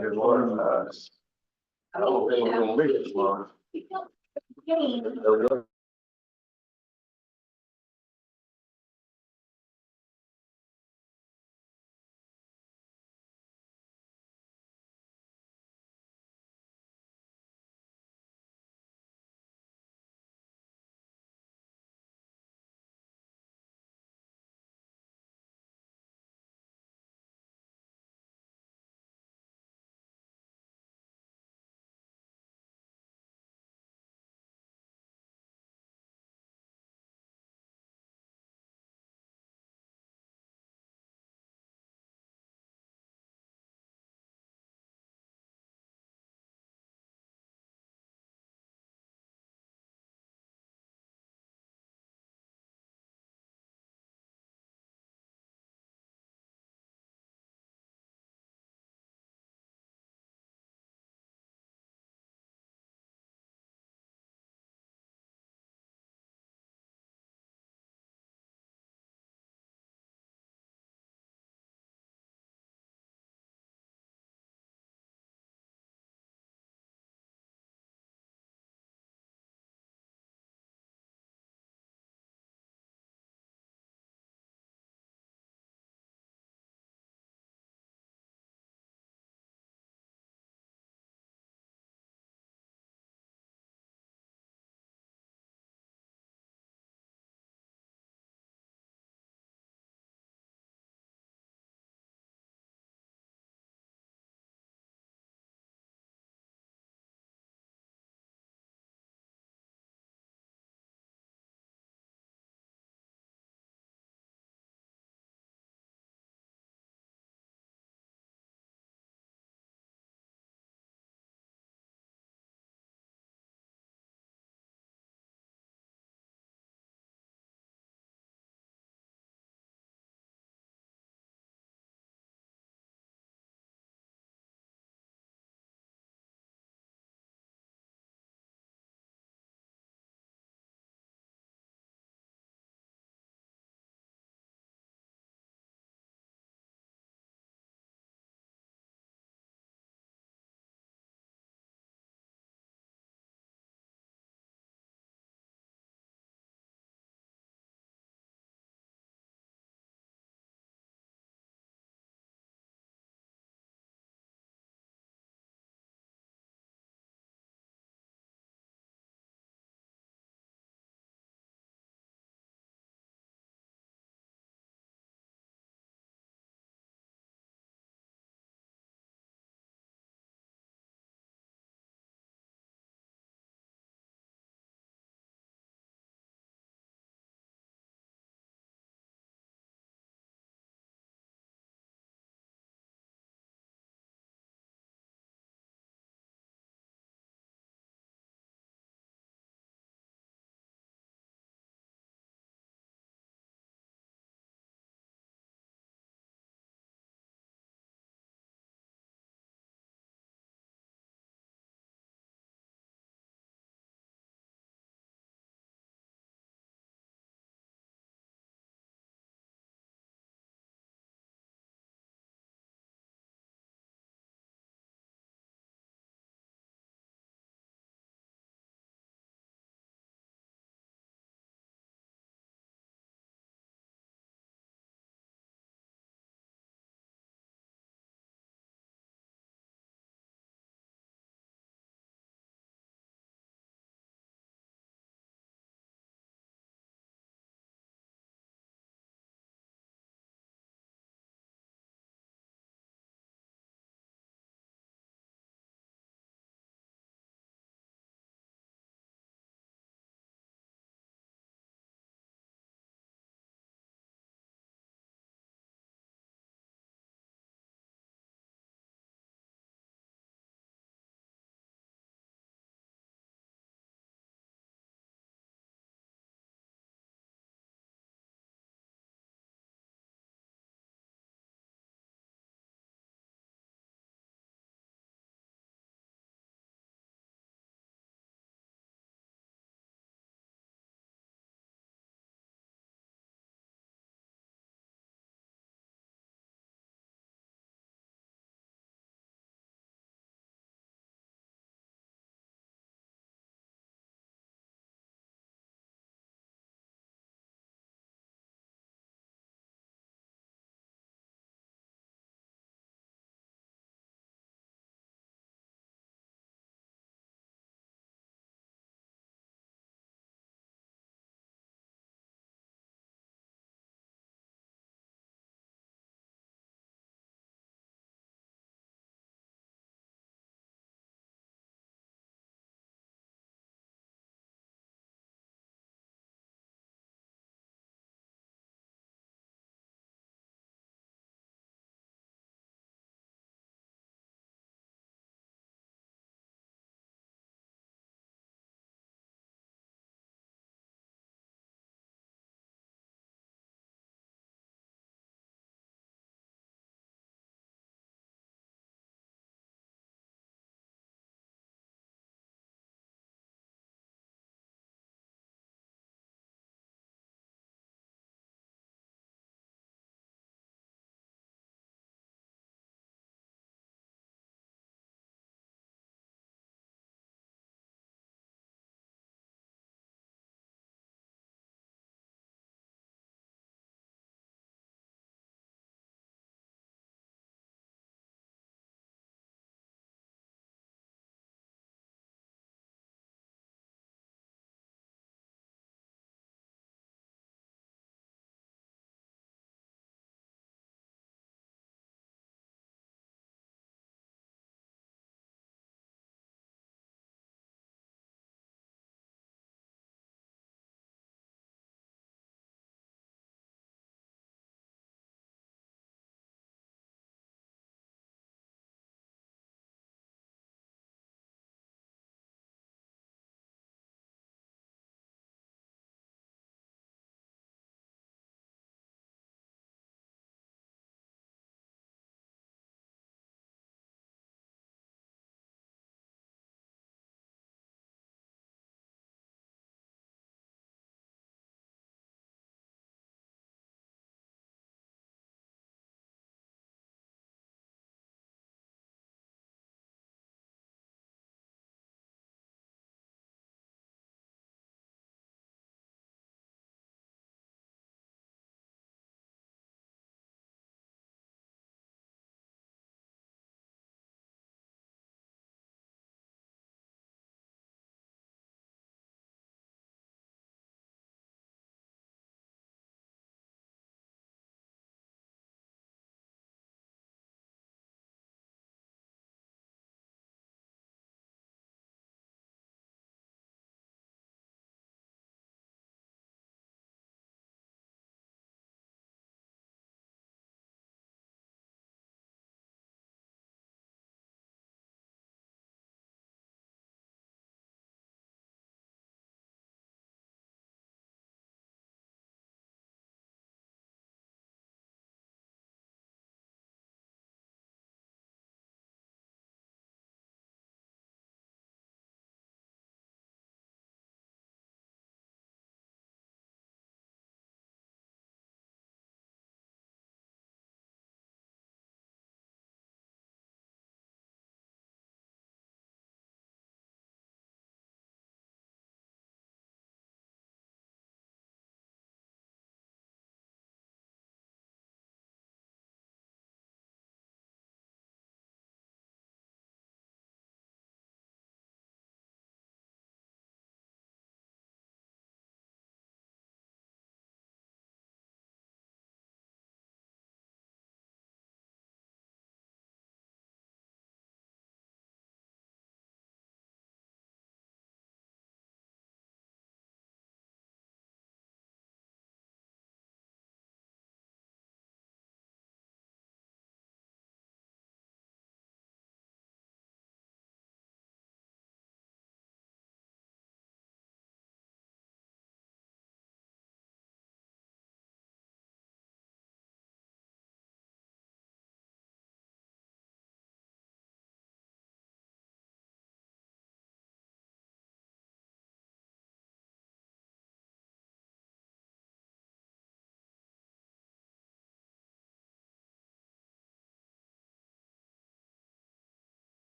there's one, I don't think we're gonna make it tomorrow.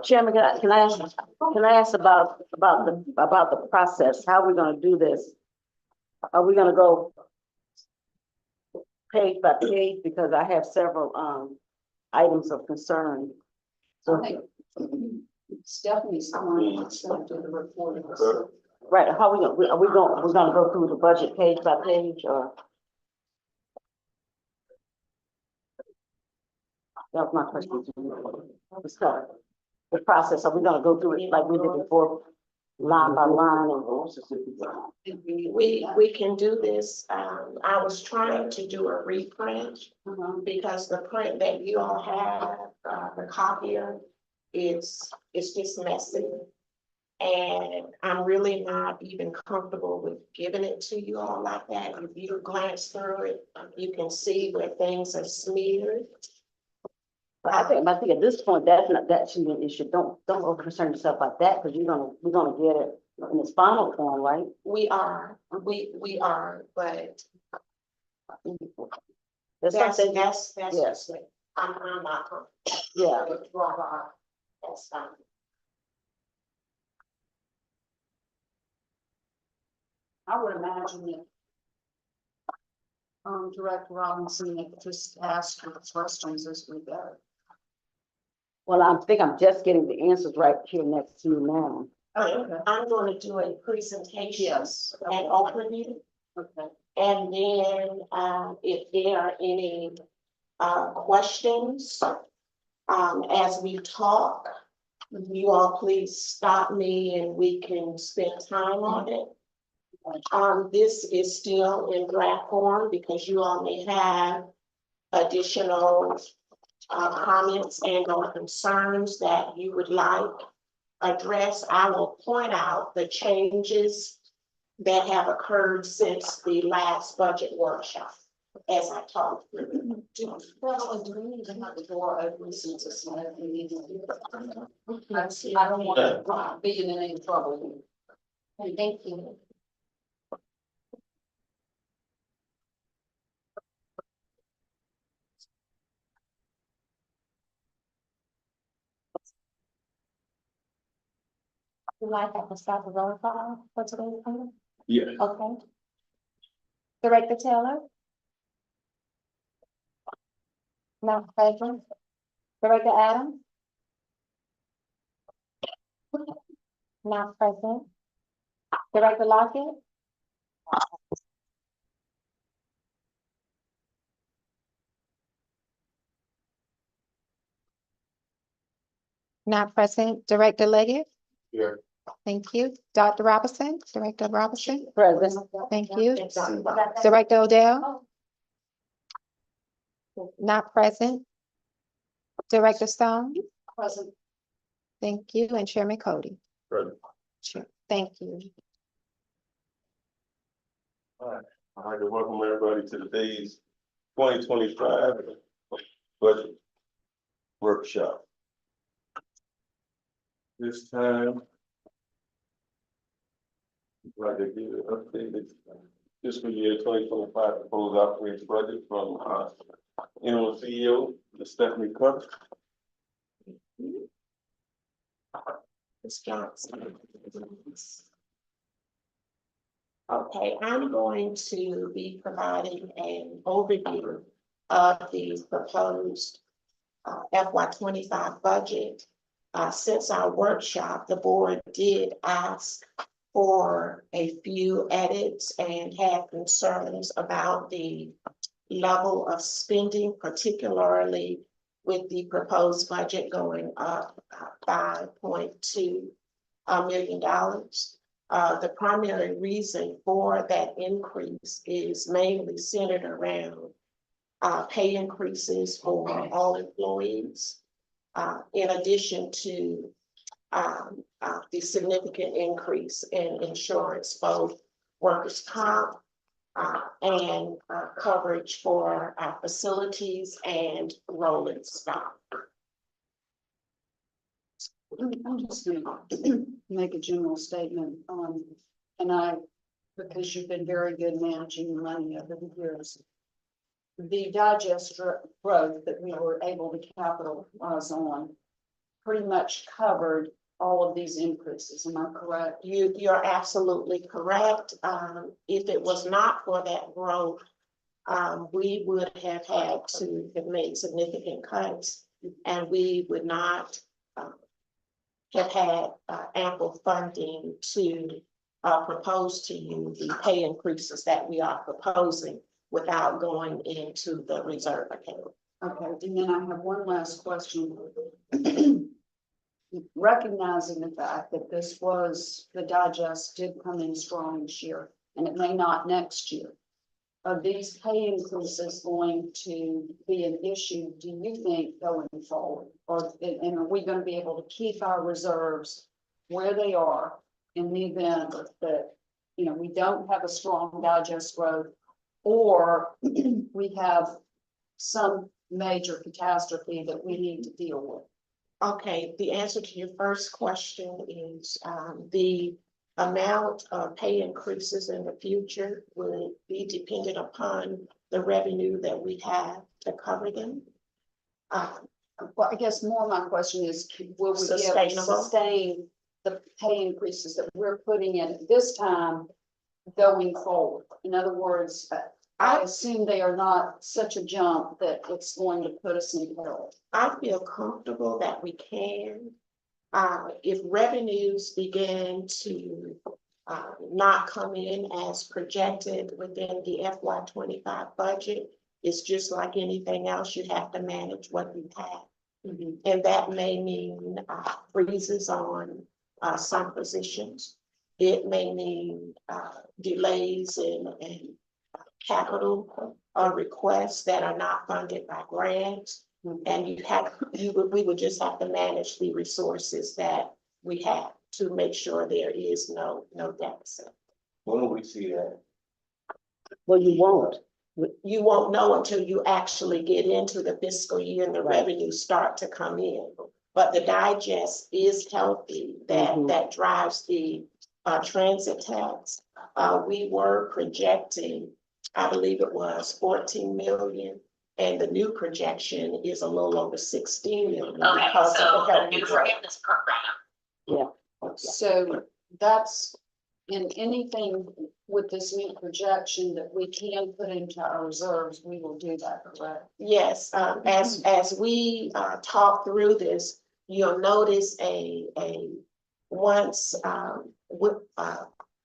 Chairman, can I ask about the process? How are we gonna do this? Are we gonna go page by page? Because I have several, items of concern. So, Stephanie's going to do the report. right, how we're gonna go through the budget page by page, or? That was my question. So, the process, are we gonna go through it like we did before, line by line, and? We can do this. I was trying to do a reprint because the print that you all have, the copier, it's just messy. And I'm really not even comfortable with giving it to you all like that. If you glance through it, you can see where things are smeared. But I think at this point, that shouldn't be an issue. Don't over concern yourself about that, because we're gonna get it in its final form, right? We are, but There's that's something, just yes. it. I'm not comfortable. yeah, That's fine. I would imagine that Director Robinson would just ask the questions as we go. well, I think I'm just getting the answers right here next to you now. Okay, I'm gonna do a presentation Yes. and overview. Okay. And then, if there are any, questions, as we talk, you all please stop me and we can spend time on it. This is still in draft form because you all may have additional, comments and or concerns that you would like addressed. I will point out the changes that have occurred since the last budget workshop, as I talked through. Well, do we need to have the door open since it's not a meeting? I I don't want to be in any trouble. Thank you. Would like to start the roll call for today's item? Yeah. Okay. Director Taylor? Not present. Director Adams? Not present. Director Lockett? Not present. Director Leggett? Here. Thank you. Dr. Robinson, Director Robinson? Present. Thank you. Director Odell? Not present. Director Stone? Present. Thank you. And Chairman Cody? Present. Sure. Thank you. I'd like to welcome everybody to today's 2025 budget workshop. This time, I'd like to give an updated fiscal year 2025 proposed operating budget from interim CEO, Ms. Stephanie Cook. Ms. Johnson. Okay, I'm going to be providing an overview of the proposed FY 25 budget. Since our workshop, the board did ask for a few edits and had concerns about the level of spending, particularly with the proposed budget going up $5.2 million. The primary reason for that increase is mainly centered around pay increases for all employees, in addition to the significant increase in insurance, both workers' comp and coverage for our facilities and rolling stock. I'm just gonna make a general statement, because you've been very good managing the money over the years. the digest growth that we were able to capitalize on pretty much covered all of these increases, am I correct? You're absolutely correct. If it was not for that growth, we would have had to have made significant cuts, and we would not have had ample funding to propose to you the pay increases that we are proposing without going into the reserve account. Okay, and then I have one last question. Recognizing the fact that the digest did come in strong this year, and it may not next year. Are these pay increases going to be an issue, do you think, going forward? And are we gonna be able to keep our reserves where they are in the event that, we don't have a strong digest growth, or we have some major catastrophe that we need to deal with? Okay, the answer to your first question is, the amount of pay increases in the future will be dependent upon the revenue that we have to cover them. Well, I guess more my question is, will we be able to Sustainable. sustain the pay increases that we're putting in at this time going forward? In other words, I assume they are not such a jump that it's going to put us in peril. I feel comfortable that we can. If revenues begin to not come in as projected within the FY 25 budget, it's just like anything else, you have to manage what you have. And that may mean freezes on some positions. It may mean delays in capital requests that are not funded by grants. And we would just have to manage the resources that we have to make sure there is no deficit. When will we see that? Well, you won't. You won't know until you actually get into the fiscal year and the revenues start to come in. But the digest is healthy, that drives the transit tax. We were projecting, I believe it was 14 million, and the new projection is a little over 16 million. because of the healthy growth. program. So that's in anything with this new projection that we can put into our reserves, we will do that, correct? Yes, as we talk through this, you'll notice once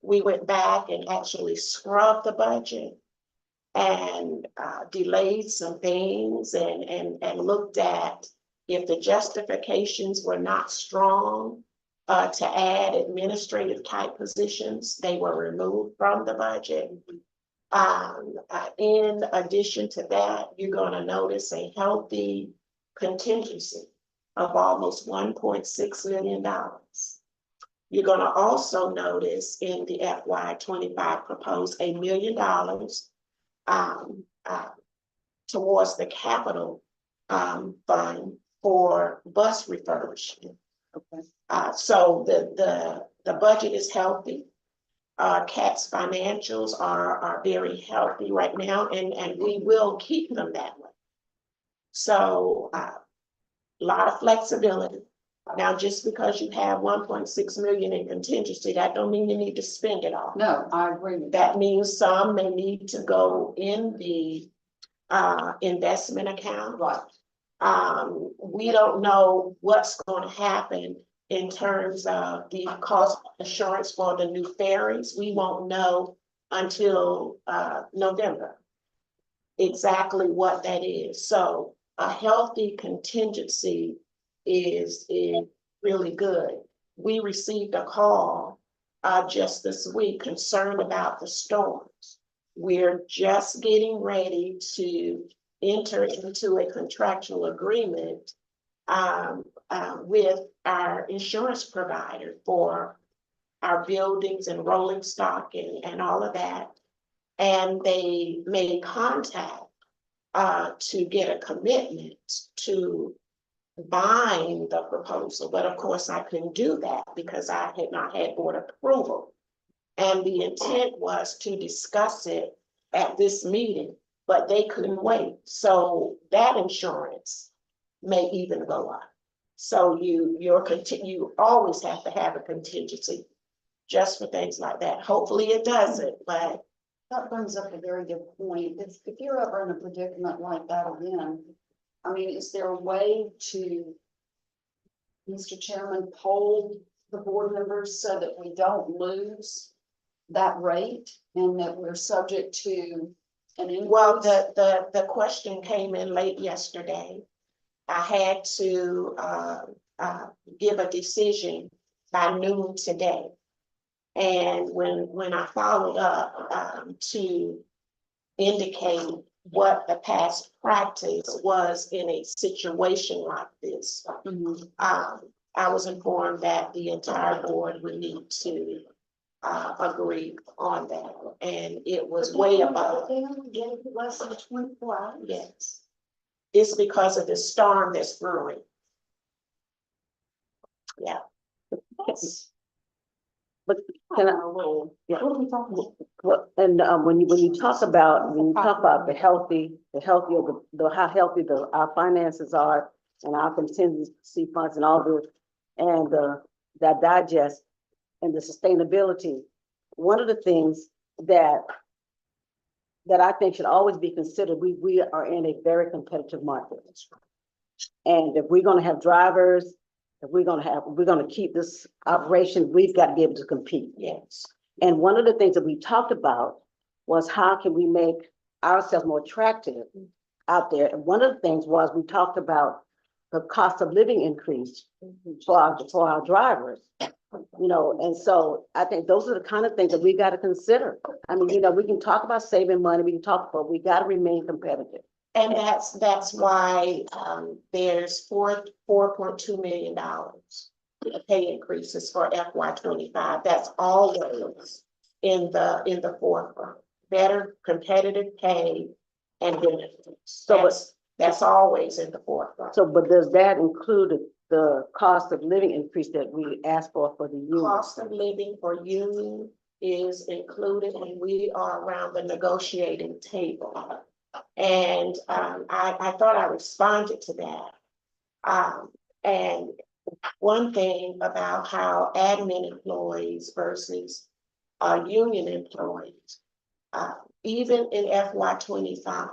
we went back and actually scrubbed the budget and delayed some things and looked at if the justifications were not strong to add administrative type positions, they were removed from the budget. In addition to that, you're gonna notice a healthy contingency of almost $1.6 million. You're gonna also notice in the FY 25 proposed $1 million towards the capital fund for bus refurbishment. Okay. So the budget is healthy. CAT's financials are very healthy right now, and we will keep them that way. So a lot of flexibility. Now, just because you have 1.6 million in contingency, that don't mean you need to spend it all. No, I agree with that. That means some may need to go in the investment account. Right. We don't know what's going to happen in terms of the cost assurance for the new ferries. We won't know until November exactly what that is. So a healthy contingency is really good. We received a call just this week concerned about the storms. We're just getting ready to enter into a contractual agreement with our insurance provider for our buildings and rolling stock and all of that. And they made contact to get a commitment to bind the proposal. But of course, I couldn't do that because I had not had board approval. And the intent was to discuss it at this meeting but they couldn't wait. So that insurance may even go up. So you always have to have a contingency just for things like that. Hopefully it doesn't, but That brings up a very good point. If you're ever in a predicament like that again, I mean, is there a way to, Mr. Chairman, poll the board members so that we don't lose that rate and that we're subject to an increase? well, the question came in late yesterday. I had to give a decision by noon today. And when I followed up to indicate what the past practice was in a situation like this, Mhm. I was informed that the entire board would need to agree on that, and it was way above. They only gave it less than 24 hours. Yes. It's because of the storm that's brewing. Yeah. But can I, yeah. What are we talking about? Well, and when you talk about the healthy or how healthy our finances are and our contingency funds and all this, and that digest and the sustainability, one of the things that I think should always be considered, we are in a very competitive market. And if we're gonna have drivers, if we're gonna keep this operation, we've got to be able to compete. Yes. And one of the things that we talked about was how can we make ourselves more attractive out there? And one of the things was we talked about the cost of living increase for our drivers. You know, and so I think those are the kind of things that we got to consider. I mean, you know, we can talk about saving money, we can talk, but we got to remain competitive. And that's why there's $4.2 million pay increases for FY 25. That's always in the forefront. Better competitive pay and benefits. So, That's always in the forefront. So, but does that include the cost of living increase that we asked for the union? Cost of living for union is included, and we are around the negotiating table. And I thought I responded to that. And one thing about how admin employees versus union employees, even in FY 25,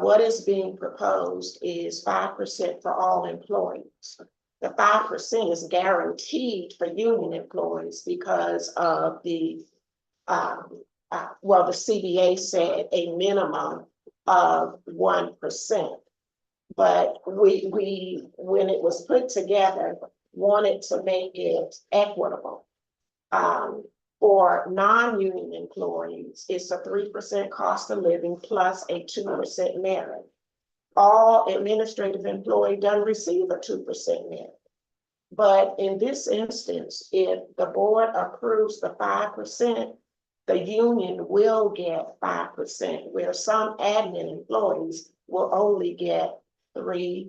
what is being proposed is 5% for all employees. The 5% is guaranteed for union employees because of the CBA said a minimum of 1%. But we when it was put together, wanted to make it equitable. For non-union employees, it's a 3% cost of living plus a 2% merit. All administrative employee doesn't receive a 2% merit. But in this instance, if the board approves the 5%, the union will get 5%, where some admin employees will only get 3-4%.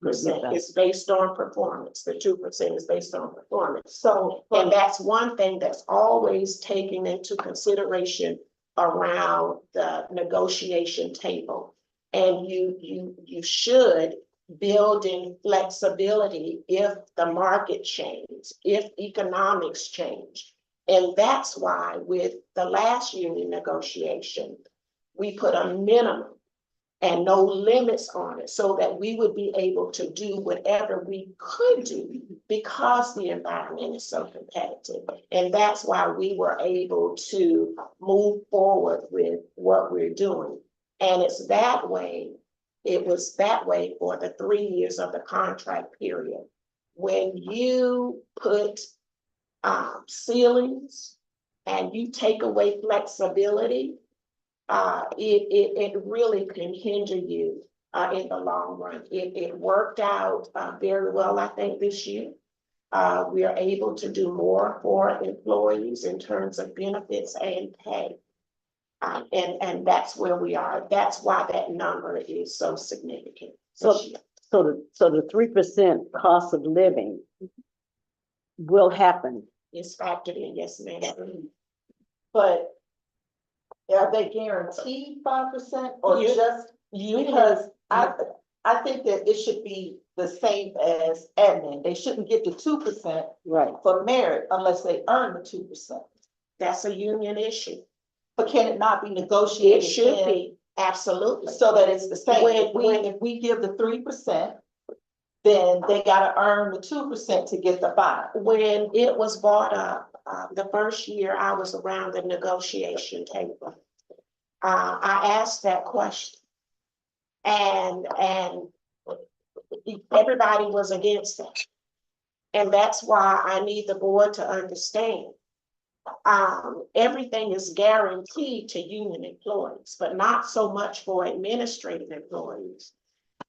It's based on performance. The 2% is based on performance. So, and that's one thing that's always taken into consideration around the negotiation table. And you should build in flexibility if the market changes, if economics change. And that's why with the last union negotiation, we put a minimum and no limits on it so that we would be able to do whatever we could do because the environment is so competitive. And that's why we were able to move forward with what we're doing. And it's that way, it was that way for the 3 years of the contract period. When you put ceilings and you take away flexibility, it really can hinder you in the long run. It worked out very well, I think, this year. We are able to do more for employees in terms of benefits and pay. And that's where we are. That's why that number is so significant. So the 3% cost of living will happen. It's factored in, yes, ma'am. But Are they guaranteed 5% or You- just, Union, because I think that it should be the same as admin. They shouldn't get the 2% Right. for merit unless they earn the 2%. that's a union issue. But can it not be It negotiated should in be, absolutely. so that it's the same? When- If we give the 3%, then they gotta earn the 2% to get the 5. When it was brought up, the first year I was around the negotiation table. I asked that question. And everybody was against it. And that's why I need the board to understand. Everything is guaranteed to union employees, but not so much for administrative employees.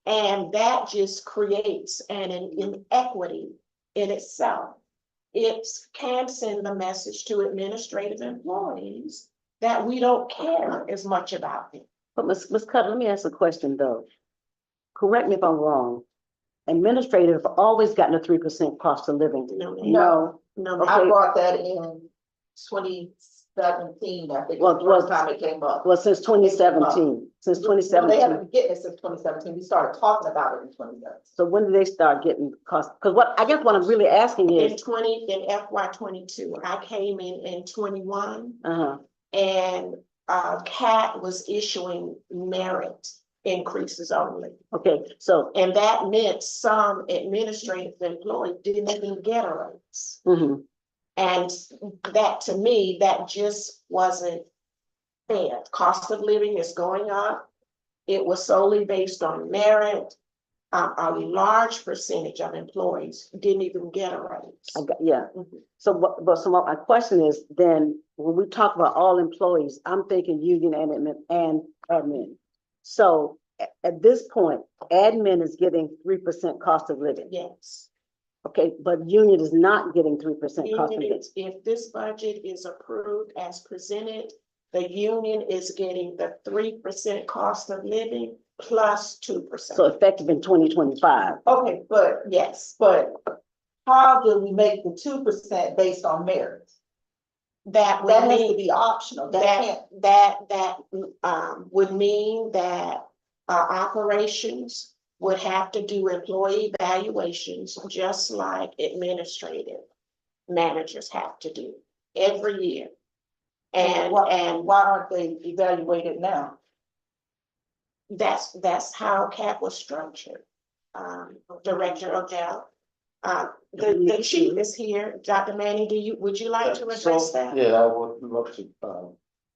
And that just creates an inequity in itself. It can send the message to administrative employees that we don't care as much about them. But Ms. Cutter, let me ask a question though. Correct me if I'm wrong. Administrative have always gotten a 3% cost of living. No, No, no, Okay. I brought that in 2017, I think, Well, was the first time it came up. Well, since 2017, since No, they 2017. haven't been getting it since 2017. We started talking about it in 2017. So when did they start getting cost? Because what, I guess what I'm really asking in is, in FY 22, I came in 21 uh-huh, and CAT was issuing merit increases only. okay, so, And that meant some administrative employees didn't even get a raise. mhm, And that, to me, that just wasn't fair. Cost of living is going up. It was solely based on merit. A large percentage of employees didn't even get a raise. yeah. Mhm. So what my question is, then, when we talk about all employees, I'm thinking union and admin. So at this point, admin is getting 3% cost of living, Yes. okay, but union is not getting 3% cost of Union living. is, if this budget is approved as presented, the union is getting the 3% cost of living plus 2%. So effective in 2025. Okay, but Yes, but how do we make the 2% based on merit? that would That has to mean, be optional. That can't. that would mean that operations would have to do employee evaluations, just like administrative managers have to do every year. And Why aren't they evaluated now? that's how CAP was structured. Director Odell. The chief is here. Dr. Manning, would you like to address that? Yeah, I would love to.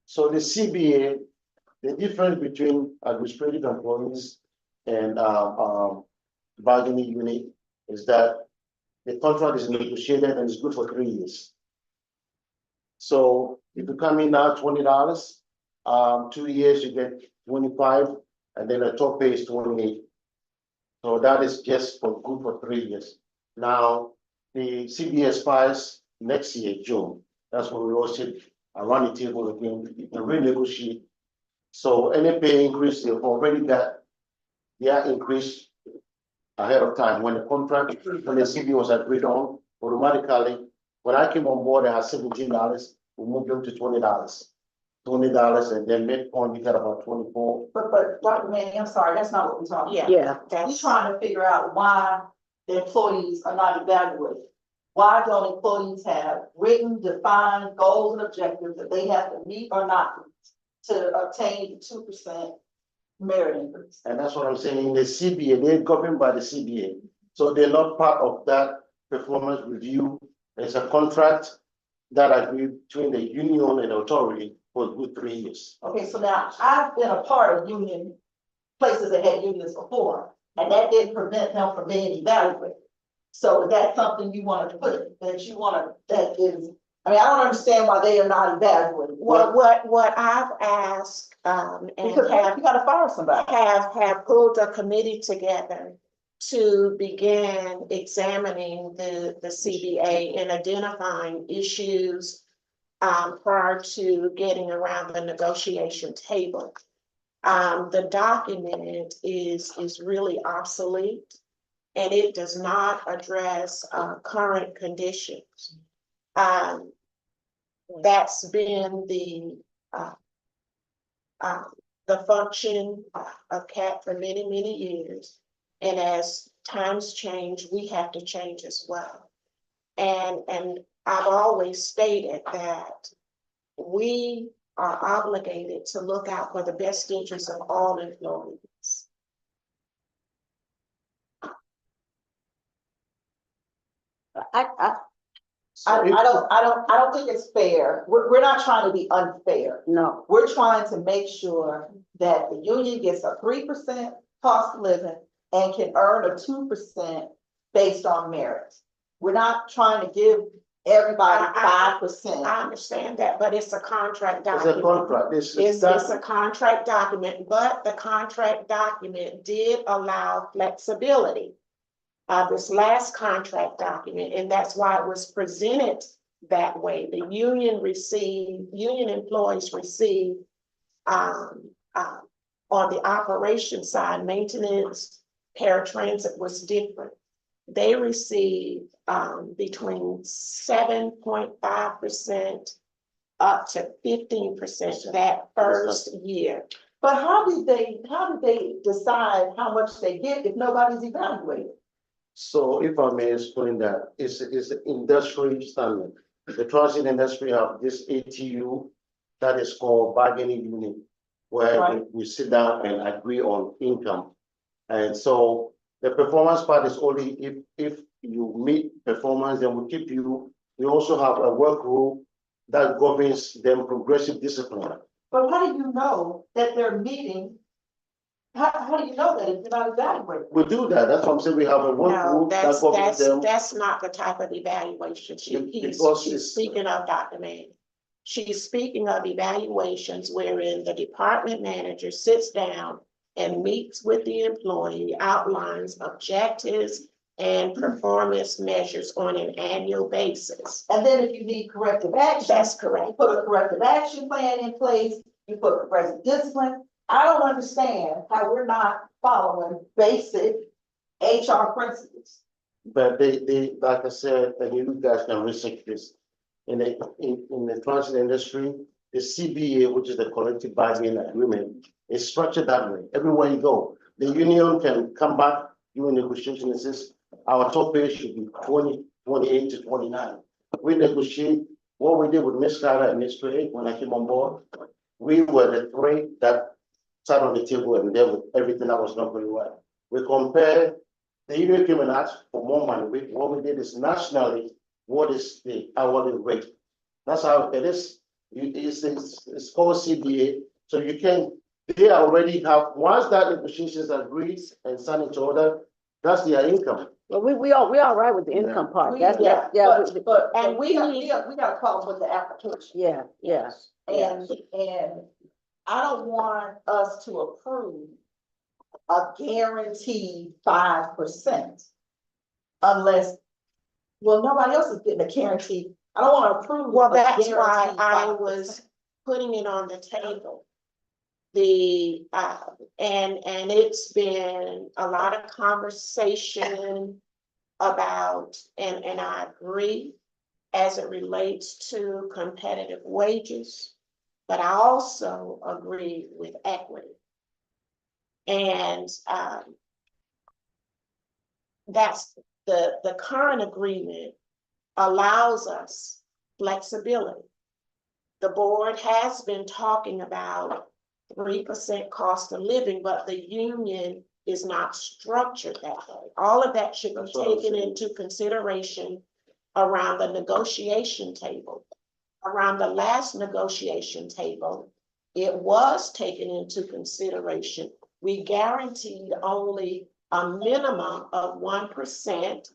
So the CBA, the difference between administrative employees and bargaining unit is that the contract is negotiated and it's good for 3 years. So if you come in now $20, 2 years you get 25, and then the top pay is 28. So that is just for good for 3 years. Now, the CBA expires next year, June. That's when we all sit around the table again and renegotiate. So any pay increase, they've already got their increase ahead of time. When the contract, when the CBA was agreed on, automatically, when I came on board, I had $17, we moved them to $20. $20, and then midpoint, we got about 24. But Dr. Manning, I'm sorry, that's not what we're talking about. Yeah, We're That's, trying to figure out why the employees are not evaluated. Why don't employees have written, defined goals and objectives that they have to meet or not meet to obtain the 2% merit increase? And that's what I'm saying, the CBA, they're governed by the CBA. So they're not part of that performance review. It's a contract that agreed between the union and the authority for a good 3 years. Okay, so now I've been a part of union, places that had unions before, and that didn't prevent them from being evaluated. So that's something you wanted to put, that you wanna, that is, I mean, I don't understand why they are not evaluated. what I've asked, and Because have you gotta fire somebody. have pulled a committee together to begin examining the CBA and identifying issues prior to getting around the negotiation table. The document is really obsolete and it does not address current conditions. That's been the the function of CAP for many, many years. And as times change, we have to change as well. And I've always stated that we are obligated to look out for the best interests of all employees. I, I don't think it's fair. We're not trying to be unfair. no, We're trying to make sure that the union gets a 3% cost of living and can earn a 2% based on merit. We're not trying to give everybody I 5%. understand that, but it's a contract It's a document. contract, It's a contract document, but the contract document did allow flexibility. This last contract document, and that's why it was presented that way. The union employees received, on the operation side, maintenance, paratransit was different. They received, between 7.5% up to 15% that first year. But how did they decide how much they get if nobody's evaluated? So if I may explain that, it's an industry standard. The transit industry have this ATU that is called bargaining unit, where Right. we sit down and agree on income. And so the performance part is only if you meet performance, then we keep you. We also have a work rule that governs them progressive discipline. But how do you know that they're meeting? How do you know that if you're not evaluated? We do that, that's what I'm saying, we have a work No, rule that that's, governs them. that's not the type of evaluation Because she's it's- speaking of, Dr. Manning. She's speaking of evaluations wherein the department manager sits down and meets with the employee, outlines objectives and performance measures on an annual basis. And then if you need corrective action. That's You correct. put a corrective action plan in place, you put progressive discipline. I don't understand how we're not following basic HR principles. But they, like I said, and you guys can research this. In the transit industry, the CBA, which is the collective bargaining agreement, is structured that way. Everywhere you go, the union can come back during negotiation and says, our top pay should be 28 to 29. We negotiate what we did with Ms. Carter and Ms. Trey when I came on board. We were the three that sat on the table and dealt with everything that was not going well. We compare, the union came and asked for more money. What we did is nationally, what is the hourly rate? That's how it is. It's called CBA. So you can, they already have, once that negotiations agreed and signed into order, that's their income. well, we all right with the income part, that's, yeah, And we got a problem with the application. yeah, yeah. And I don't want us to approve a guaranteed 5% unless, well, nobody else is getting a guarantee. I don't want to approve. Well, a that's why guaranteed I 5%. was putting it on the table. And it's been a lot of conversation about, and I agree as it relates to competitive wages, but I also agree with equity. And that's the current agreement allows us flexibility. The board has been talking about 3% cost of living, but the union is not structured that way. All of that should be That's what I'm taken saying. into consideration around the negotiation table. Around the last negotiation table, it was taken into consideration. We guaranteed only a minimum of 1%.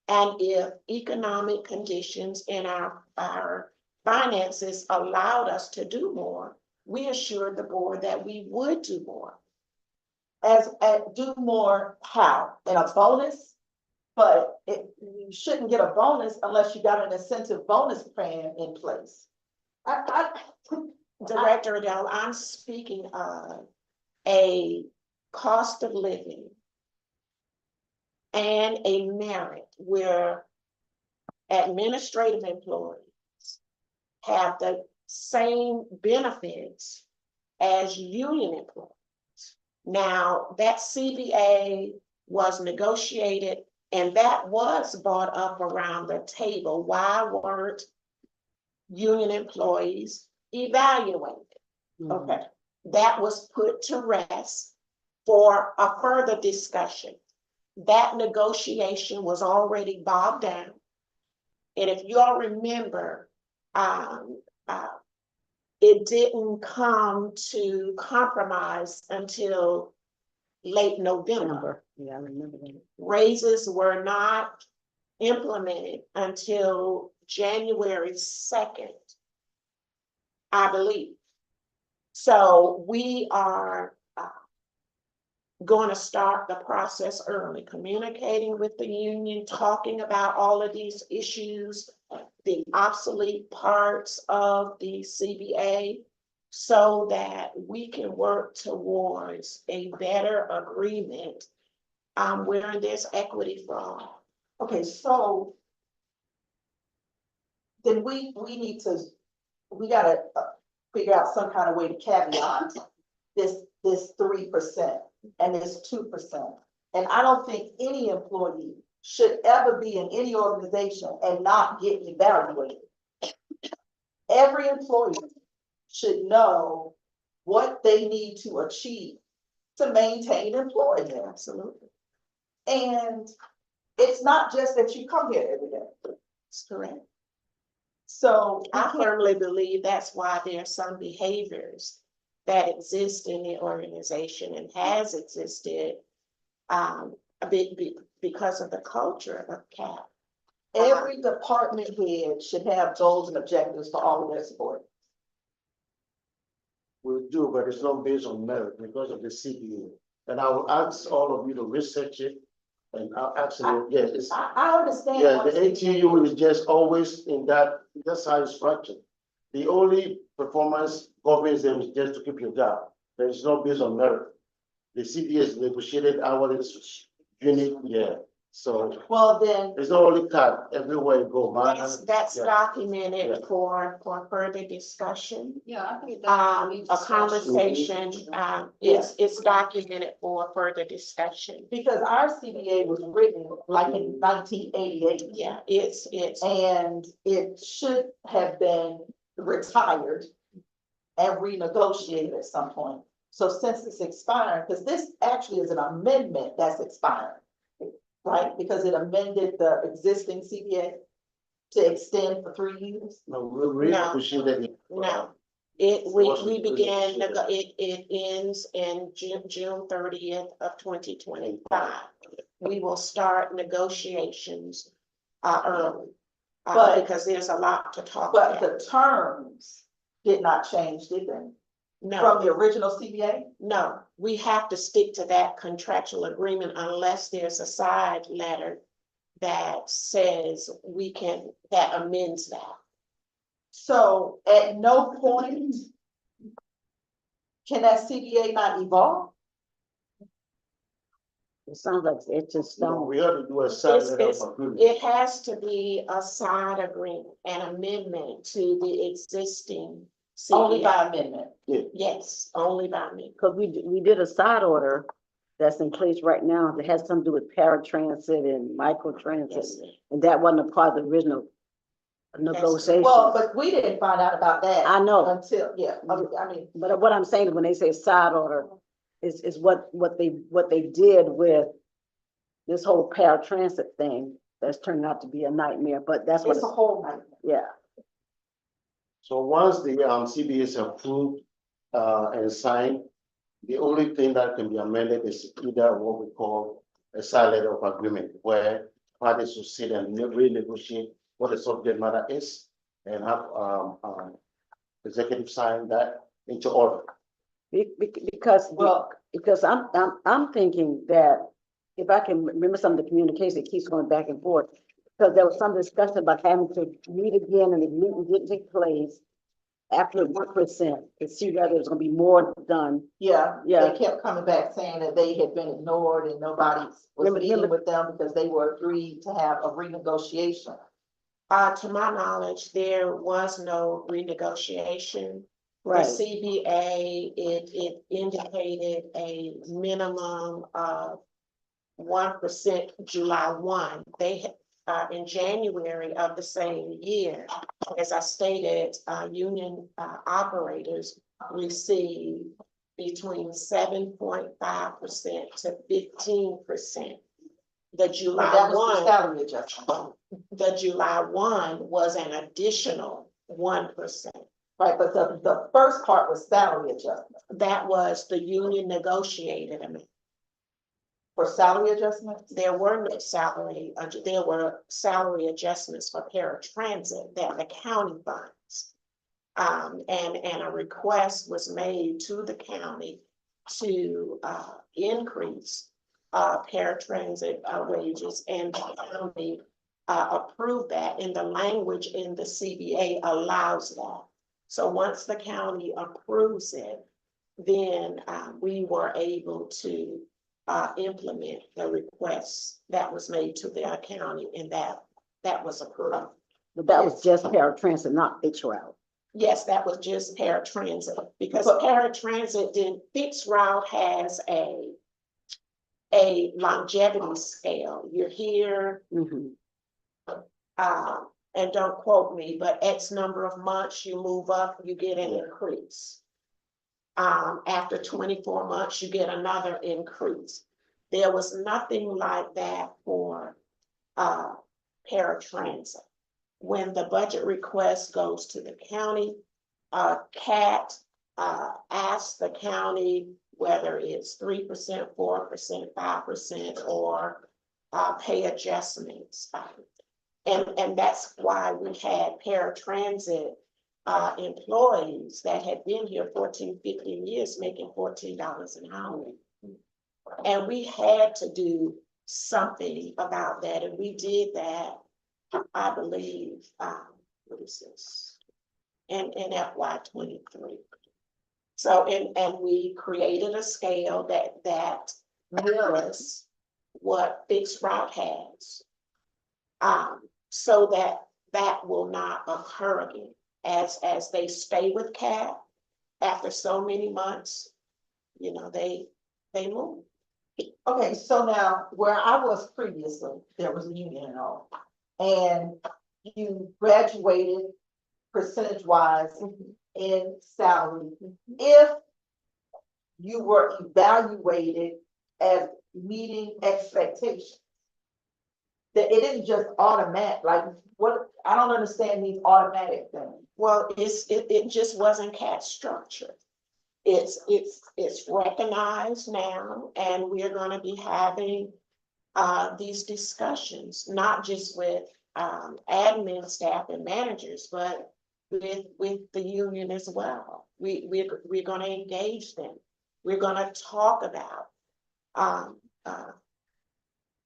And if economic conditions in our finances allowed us to do more, we assured the board that we would do more. As do more how? In a bonus? But you shouldn't get a bonus unless you got an incentive bonus plan in place. Director Adele, I'm speaking of a cost of living and a merit where administrative employees have the same benefits as union employees. Now, that CBA was negotiated and that was brought up around the table. Why weren't union employees evaluated? Okay, that was put to rest for a further discussion. That negotiation was already bogged down. And if you all remember, it didn't come to compromise until late November. Yeah, I remember that. Raises were not implemented until January 2nd, I believe. So we are going to start the process early, communicating with the union, talking about all of these issues, the obsolete parts of the CBA, so that we can work towards a better agreement where there's equity for all. Okay, so then we need to, we gotta figure out some kind of way to caveat this 3% and this 2%. And I don't think any employee should ever be in any organization and not get evaluated. Every employee should know what they need to achieve to maintain employment. Absolutely, And it's not just that you come here every day. that's correct. So I firmly believe that's why there are some behaviors that exist in the organization and has existed because of the culture of CAP. every department head should have goals and objectives for all of their support. We do, but it's not based on merit because of the CBA. And I will ask all of you to research it. And I'll actually, yeah, it's, I understand. yeah, what the you're saying. ATU is just always in that, that's how it's structured. The only performance governs them is just to keep your job. There is no based on merit. The CBA is negotiated hourly unit, yeah. So Well, then, it's not only cut everywhere you go. That's Yeah. documented Yeah. for further discussion. Yeah, I think A conversation, it's documented for further discussion. because our CBA was written like in 1988. Yeah, it's, And it should have been retired and renegotiated at some point. So since it's expired, because this actually is an amendment that's expiring, right? Because it amended the existing CBA to extend for 3 years. No, we renegotiated it. no. We began, it ends in June 30th of 2025. We will start negotiations early. But- Because there's a lot to talk But about. the terms did not change, did they? No, From the original CBA? no, we have to stick to that contractual agreement unless there's a side letter that says that amends that. So at no point can that CBA not evolve? It sounds like it's just No, don't. we ought to do a side letter It's- of agreement. It has to be a side agreement, an amendment to the existing Only CBA. by amendment. Yes, only by me. Because we did a side order that's in place right now that has something to do with paratransit and microtransit. Yes, And that wasn't a part of the original negotiation. Well, but we didn't find out about that I know, until, yeah, I mean, but what I'm saying is when they say side order, is what they did with this whole paratransit thing that's turned out to be a nightmare, but that's what, it's a whole nightmare. yeah. So once the CBA is approved and signed, the only thing that can be amended is either what we call a side letter of agreement, where parties will sit and renegotiate what the subject matter is and have executive sign that into order. Because, Well, because I'm thinking that if I can remember some of the communication, it keeps going back and forth. Because there was some discussion about having to meet again and the meeting didn't take place after the 1% to see whether there's gonna be more done. yeah, Yeah. they kept coming back saying that they had been ignored and nobody was Remember- meeting with them because they were agreed to have a renegotiation. To my knowledge, there was no renegotiation. Right. CBA, it indicated a minimum of 1% July 1. They had, in January of the same year, as I stated, union operators received between 7.5% to 15%. The But July that was the 1, salary adjustment, the July 1 was an additional 1%. right? But the first part was salary adjustment. That was the union negotiated amount. For salary adjustments? There were no there were salary adjustments for paratransit that the county funds. And a request was made to the county to increase paratransit wages, and the county approved that, and the language in the CBA allows that. So once the county approves it, then we were able to implement the request that was made to the county, and that was approved. But that was just paratransit, not fixed route. Yes, that was just paratransit, because paratransit didn't, fixed route has a longevity scale. You're here, Mhm. and don't quote me, but X number of months, you move up, you get an increase. After 24 months, you get another increase. There was nothing like that for paratransit. When the budget request goes to the county, CAT asks the county whether it's 3%, 4%, 5%, or pay adjustments. And that's why we had paratransit employees that had been here 14, 15 years making $14 an hour. And we had to do something about that, and we did that, I believe, what is this? In FY 23. So, and we created a scale that mirrors what fixed route has. So that will not occur again. As they stay with CAT, after so many months, you know, they move. Okay, so now where I was previously, there was a union and all. And you graduated percentage wise in salary. If you were evaluated as meeting expectations, that it isn't just automatic, like what, I don't understand these automatic things. Well, it just wasn't CAT structure. It's recognized now, and we're gonna be having these discussions, not just with admin staff and managers, but with the union as well. We're gonna engage them. We're gonna talk about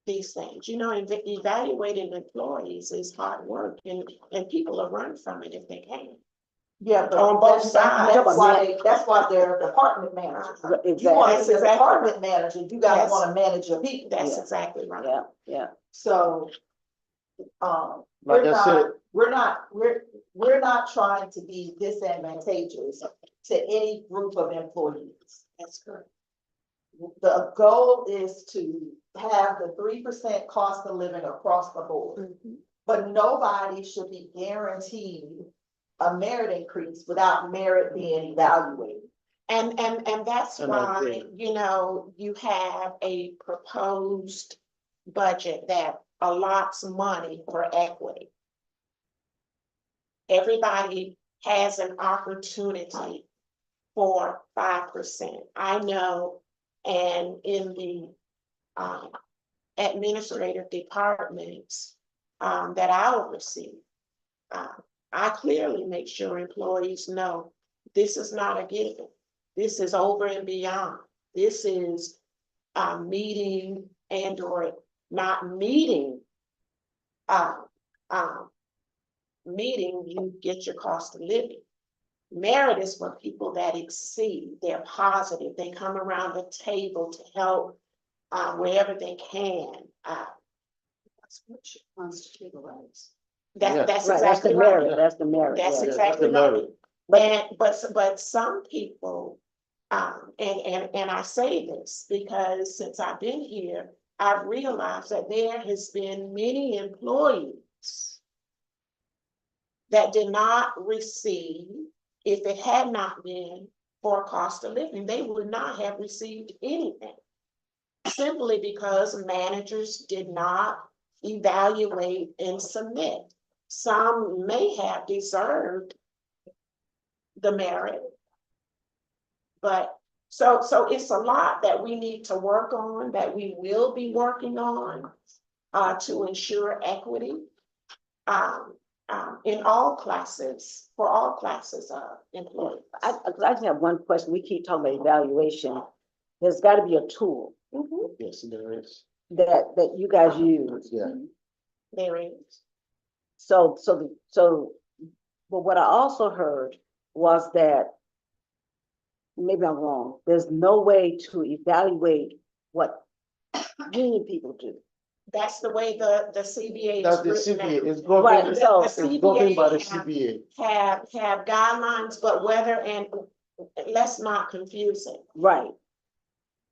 these things. You know, evaluating employees is hard work, and people will run from it if they can. Yeah, but On both sides. that's why they're department managers. You want Exactly. to be a department manager, you gotta Yes. wanna manage your people. That's Yeah. exactly right. Yeah, yeah. So, Like I said, we're not trying to be disadvantageous to any group of employees. That's correct. The goal is to have the 3% cost of living across the board, but nobody should be guaranteed a merit increase without merit being evaluated. And that's And I why, agree. you know, you have a proposed budget that allots money for equity. Everybody has an opportunity for 5%. I know, and in the administrative departments that I oversee, I clearly make sure employees know this is not a given. This is over and beyond. This is meeting and or not meeting. Meeting, you get your cost of living. Merit is for people that exceed, they're positive, they come around the table to help wherever they can. That's what she wants to raise. Yeah. That's Right, that's the exactly right. merit, that's the merit. That's yeah. exactly the right. merit. But some people, and I say this because since I've been here, I've realized that there has been many employees that did not receive, if it had not been for cost of living, they would not have received anything. Simply because managers did not evaluate and submit. Some may have deserved the merit. But so it's a lot that we need to work on, that we will be working on to ensure equity in all classes, for all classes of employees. I just have one question. We keep talking about evaluation. There's gotta be a tool Yes, there is. that you guys use. Yeah. There is. So, but what I also heard was that, maybe I'm wrong, there's no way to evaluate what union people do. That's the way the CBA That's is the written CBA, now. it's governed, Right, so- it's governed by the CBA CBA. have guidelines, but whether, and let's not confuse it. Right,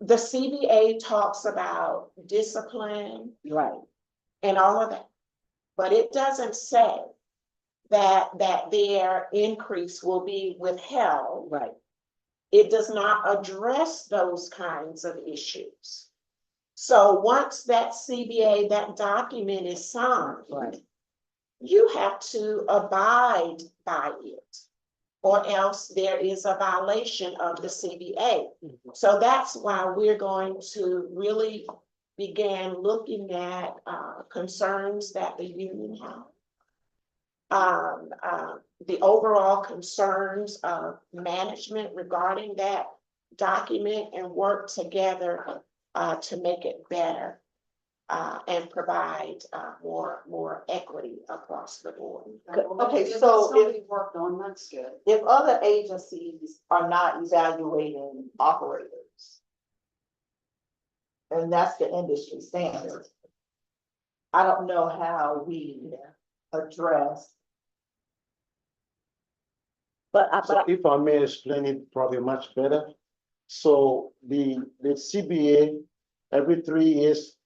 The CBA talks about discipline right, and all of that. But it doesn't say that their increase will be withheld. right. It does not address those kinds of issues. So once that CBA, that document is signed, Right. you have to abide by it, or else there is a violation of the CBA. So that's why we're going to really begin looking at concerns that the union have. The overall concerns of management regarding that document, and work together to make it better and provide more equity across the board. Okay, If so it's gonna be worked on, that's good. If other agencies are not evaluating operators, and that's the industry standard, I don't know how we address. But So if I may explain it probably much better. So the CBA, every 3 years,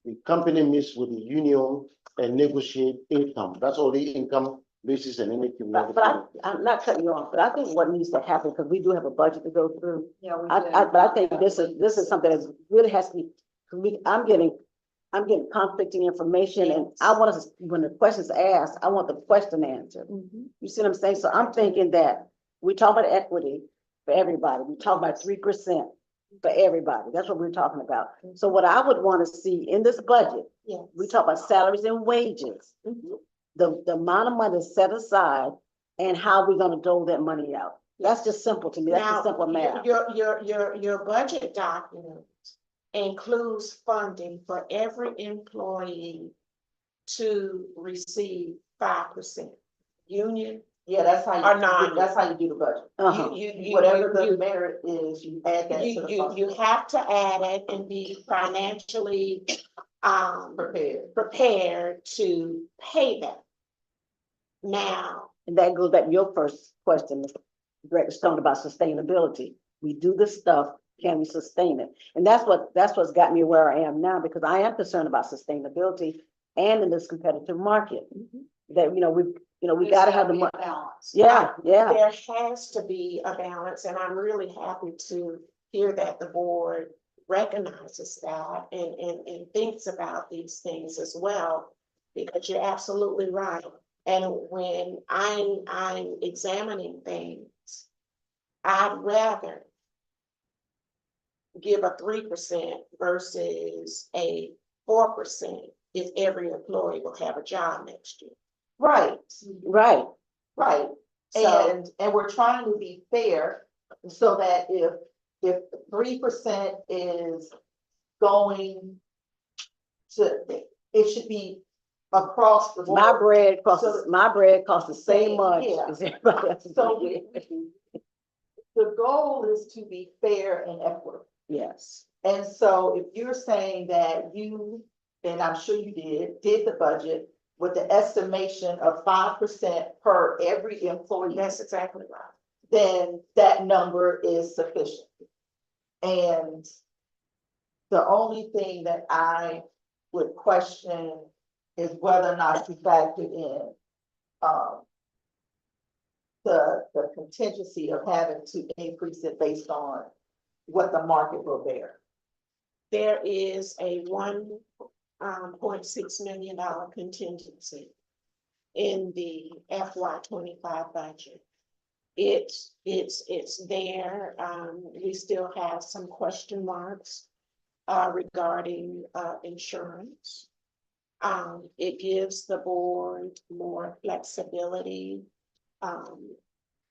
the company meets with the union and negotiate income. That's all the income basis and anything. I'm not cutting you off, but I think what needs to happen, because we do have a budget to go through. Yeah, we But did. I think this is something that really has to be, 'cause I'm getting conflicting information, and I want us, when the question's asked, I want the question answered. You see what I'm saying? So I'm thinking that we talk about equity for everybody. We talk about 3% for everybody. That's what we're talking about. So what I would want to see in this budget, Yes. we talk about salaries and wages, the amount of money set aside and how we're gonna dole that money out. That's just simple to me. That's Now, just simple math. your budget document includes funding for every employee to receive 5%. Union, Yeah, that's how Or not. that's how you do the budget. Uh-huh. Whatever the merit is, you add that to the you have to add it and be financially prepared to pay them. Now, And that goes back to your first question, Mr. Director Stone, about sustainability. We do this stuff, can we sustain it? And that's what's got me where I am now, because I am concerned about sustainability and in this competitive market. That, we gotta have the money. Balance. Yeah, yeah. there has to be a balance, and I'm really happy to hear that the board recognizes that and thinks about these things as well, because you're absolutely right. And when I'm examining things, I'd rather give a 3% versus a 4% if every employee will have a job next year. Right, Right, right. So- And we're trying to be fair, so that if 3% is going to, it should be across the board. my bread costs So- the same much Yeah. as everybody else's. So the goal is to be fair and equitable. Yes, And so if you're saying that you, and I'm sure you did the budget, with the estimation of 5% per every employee, That's exactly right. then that number is sufficient. And the only thing that I would question is whether or not you factored in, the contingency of having to increase it based on what the market will bear. There is a $1.6 million contingency in the FY 25 budget. It's there. We still have some question marks regarding insurance. It gives the board more flexibility,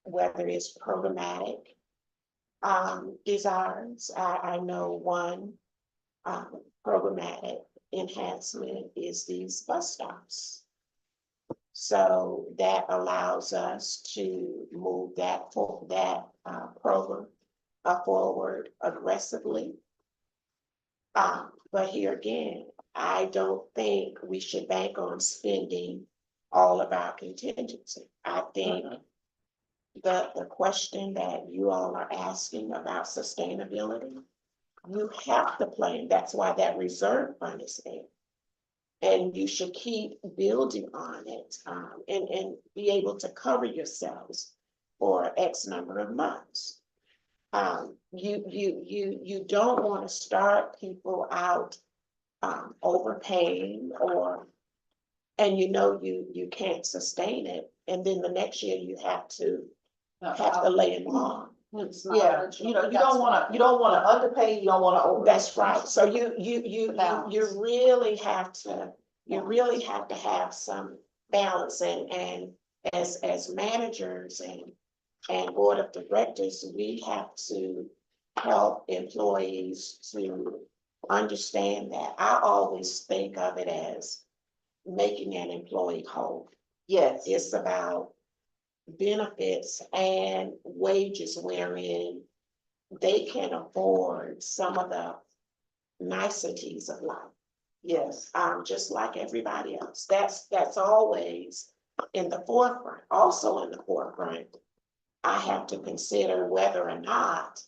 whether it's programmatic desires. I know one programmatic enhancement is these bus stops. So that allows us to move that program forward aggressively. But here again, I don't think we should bank on spending all of our contingency. I think the question that you all are asking about sustainability, you have to plan. That's why that reserve fund is there. And you should keep building on it, and be able to cover yourselves for X number of months. You don't want to start people out overpaying, and you can't sustain it, and then the next year you have to lay them off. It's not Yeah, urgent, you but don't wanna underpay, you don't wanna over. That's right. So you Balance. really have to, have some balance, and as managers and board of directors, we have to help employees to understand that. I always think of it as making an employee whole. Yes, It's about benefits and wages wherein they can afford some of the niceties of life, yes, just like everybody else. That's always in the forefront. Also in the forefront, I have to consider whether or not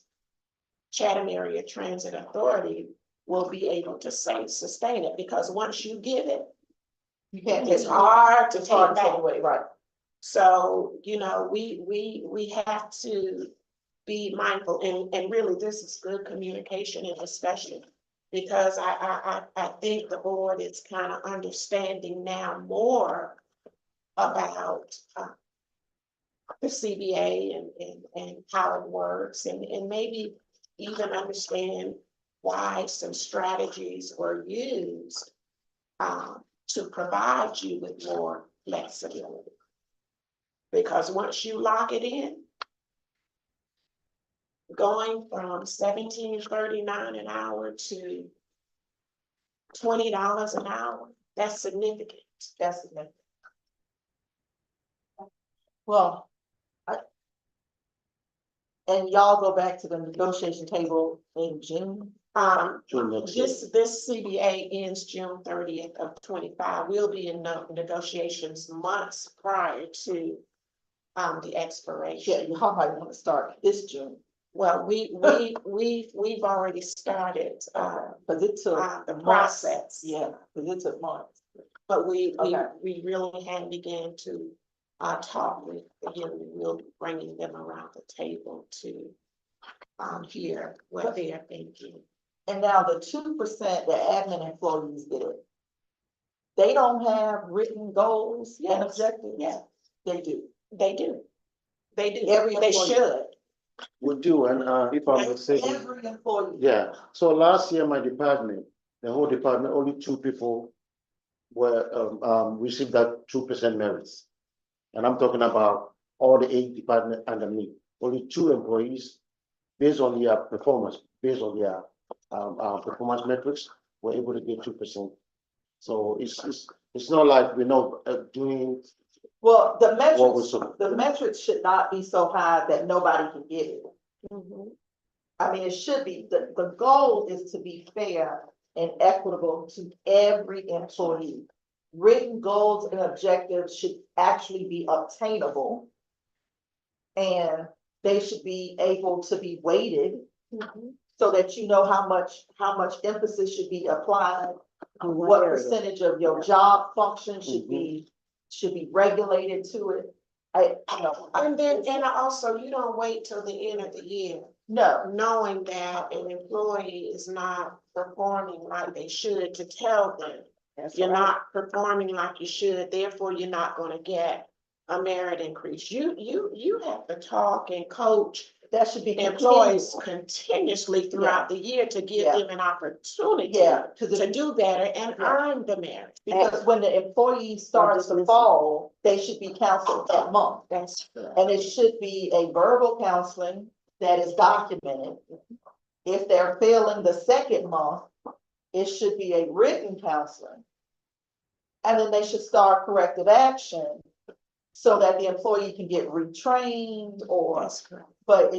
Chatham Area Transit Authority will be able to sustain it, because once you give it, you can't it's take hard to it's take hard to take back. away, right? So, we have to be mindful, and really this is good communication and discussion. Because I think the board is kind of understanding now more about the CBA and how it works, and maybe even understand why some strategies were used to provide you with more flexibility. Because once you lock it in, going from $17.39 an hour to $20 an hour, that's significant. That's it. Well, and y'all go back to the negotiation table in June? June next year. This CBA ends June 30th of 25. We'll be in negotiations months prior to the expiration. Yeah, y'all might wanna start this June, Well, we've already started cause it took the months. process. Yeah, cause it took months. But we Okay. really had began to talk with, again, we'll be bringing them around the table to hear what they are thinking. And now the 2% the admin employees get, they don't have written goals and Yes, objectives? yeah. They do. They do. They do. Every They employee. should. We do, and if I'm mistaken, Every employee. yeah, so last year, my department, the whole department, only 2 people were, received that 2% merits. And I'm talking about all the 8 departments under me, only 2 employees, based on their performance, based on their performance metrics, were able to get 2%. So it's not like we're not doing Well, the what we're metrics, supposed. the metrics should not be so high that nobody can get it. Mhm. I mean, it should be, the goal is to be fair and equitable to every employee. written goals and objectives should actually be obtainable. And they should be able to be weighted so that you know how much emphasis should be applied. On What area? percentage of your job function should be regulated to it. And then, and also, you don't wait till the end of the year, No, knowing that an employee is not performing like they should, to tell them, That's you're right. not performing like you should, therefore you're not gonna get a merit increase. You have to talk and coach that should be employees continuous. continuously throughout the year to give Yeah. them an opportunity Yeah, because to do better and Yeah. earn the merit. because when the employee starts to listen. fall, they should be counseled that month. That's correct. And it should be a verbal counseling that is documented. If they're failing the second month, it should be a written counseling. And then they should start corrective action so that the employee can get retrained or, That's correct. but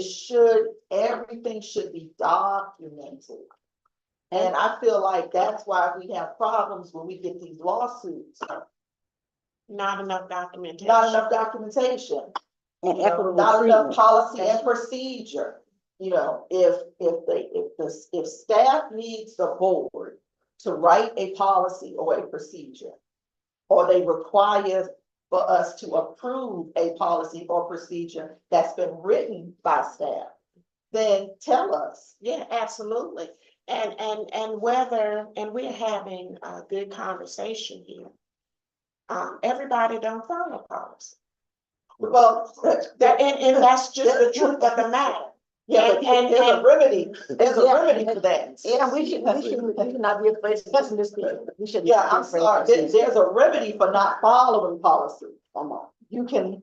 everything should be documented. And I feel like that's why we have problems when we get these lawsuits, Not enough documentation. not enough documentation. And You know, equitable not enough treatment. policy and procedure. You know, if staff needs the board to write a policy or a procedure, or they require for us to approve a policy or procedure that's been written by staff, then tell us. Yeah, absolutely. And we're having a good conversation here. Everybody don't follow policy. Well, And that's just the truth of the matter. yeah, but and- there's a and- remedy, there's a Yeah. remedy for that. Yeah, we should not be afraid to listen to this. We should. Yeah, I'm sorry, there's a remedy for not following policy. Come on. You can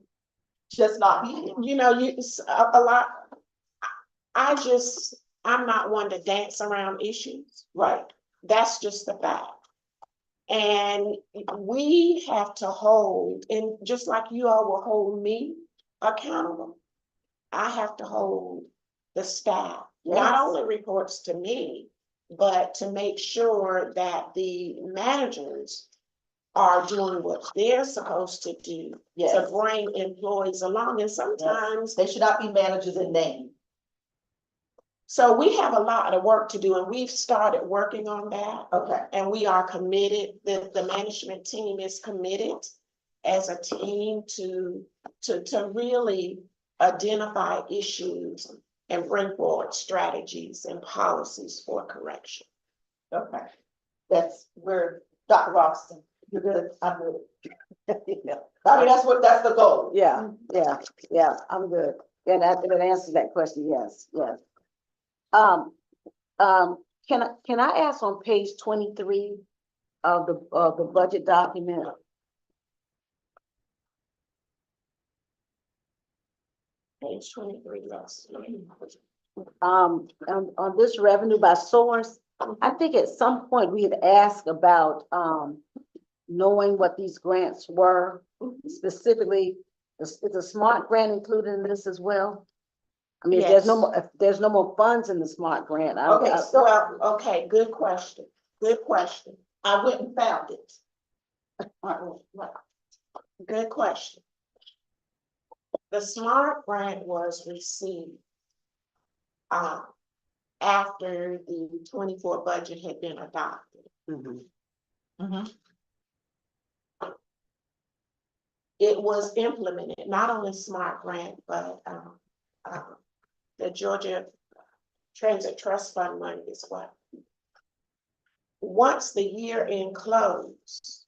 just not be here. You know, a lot, I'm not one to dance around issues. Right. That's just the fact. And we have to hold, and just like you all will hold me accountable, I have to hold the staff, not Yes. only reports to me, but to make sure that the managers are doing what they're supposed to do to Yes, bring employees along. And sometimes, they should not be managers in name. so we have a lot of work to do, and we've started working on that. Okay, And we are committed, the management team is committed as a team to really identify issues and bring forward strategies and policies for correction. okay. That's where, Dr. Robinson, you're good, I'm good. I mean, that's the goal. Yeah, I'm good. And that answers that question, yes. Can I ask on page 23 of the budget document? Page 23, yes. On this revenue by source, I think at some point we had asked about, knowing what these grants were. Specifically, is the SMART grant included in this as well? I mean, if there's no more funds in the SMART grant, Okay, so Well, okay, good question, good question, I went and found it. good question. The SMART grant was received after the 24 budget had been adopted. It was implemented, not only SMART grant, but the Georgia Transit Trust Fund money as well. Once the year end closed,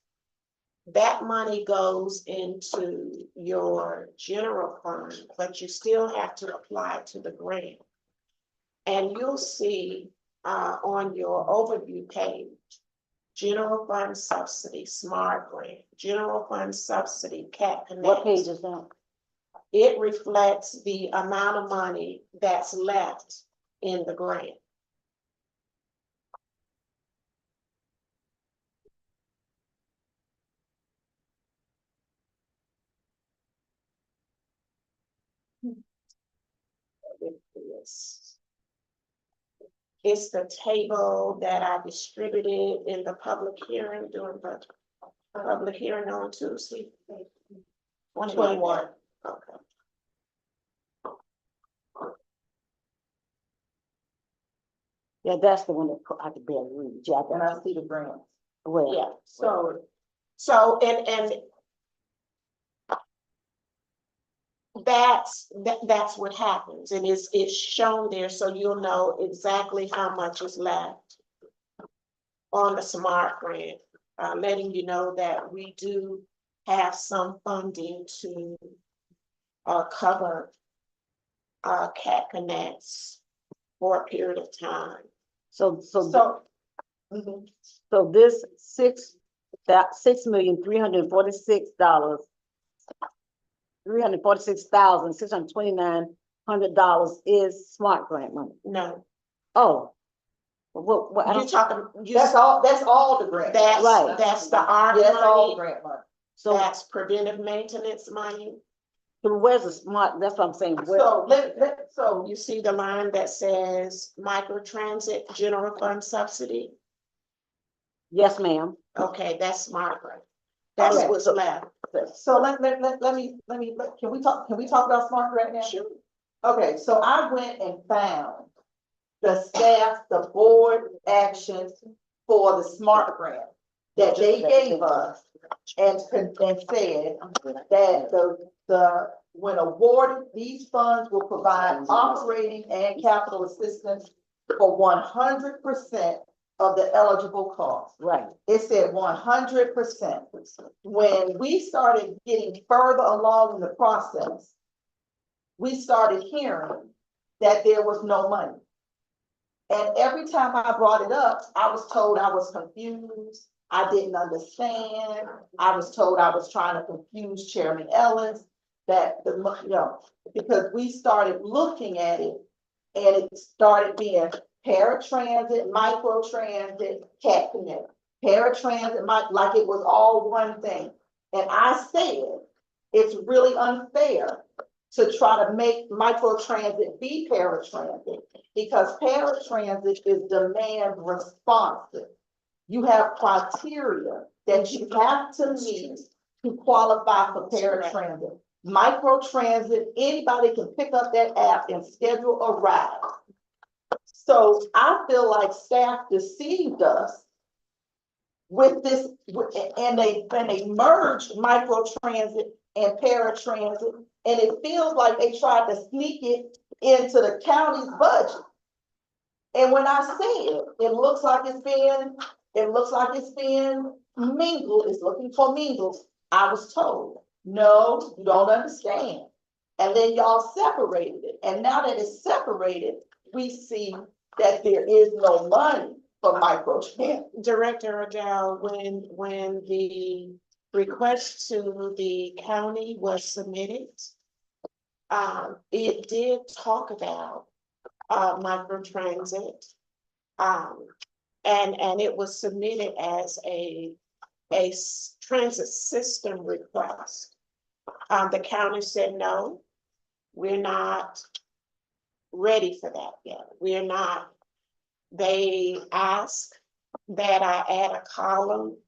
that money goes into your general fund, but you still have to apply to the grant. And you'll see on your overview page, general fund subsidy, SMART grant, general fund subsidy, CAT Connect. what page is that? It reflects the amount of money that's left in the grant. It's the table that I distributed in the public hearing during budget. Public hearing on Tuesday. 21. Okay. Yeah, that's the one that I could barely read, Jack. And I see the grants. Well, Yeah, so, and that's what happens, and it's shown there, so you'll know exactly how much is left on the SMART grant, letting you know that we do have some funding to cover Cat Connects for a period of time. so Mhm. so this $6,346,629 is SMART grant money. No, Oh. What, I you're don't, talking, That's all the grants. Right. that's the ARP Yeah, that's all the money, grant money. so, that's preventive maintenance money. where's the SMART, that's what I'm saying, where, So You see the line that says microtransit general fund subsidy? yes, ma'am. Okay, that's SMART grant. That's Okay, what's left. So let me, can we talk about smart grant now? Sure. Okay, so I went and found the board actions for the smart grant that they gave us and said that when awarded, these funds will provide operating and capital assistance for 100% of the eligible costs. Right, It said 100%. When we started getting further along in the process, we started hearing that there was no money. And every time I brought it up, I was told I was confused. I didn't understand. I was told I was trying to confuse Chairman Ellis, because we started looking at it and it started being paratransit, microtransit, Cat Connect. Paratransit, like it was all one thing. And I said, it's really unfair to try to make microtransit be paratransit, because paratransit is demand responsive. You have criteria that you have to meet to qualify for paratransit. Microtransit, anybody can pick up that app and schedule a ride. So I feel like staff deceived us with this, and they merged microtransit and paratransit, and it feels like they tried to sneak it into the county's budget. And when I say it, it looks like it's being mingled, it's looking for mingles. I was told, no, you don't understand. And then y'all separated it, and now that it's separated, we see that there is no money for microtransit. Director Adele, when the request to the county was submitted, it did talk about microtransit. And it was submitted as a transit system request. The county said, no, we're not ready for that yet. We're not. They asked that I add a column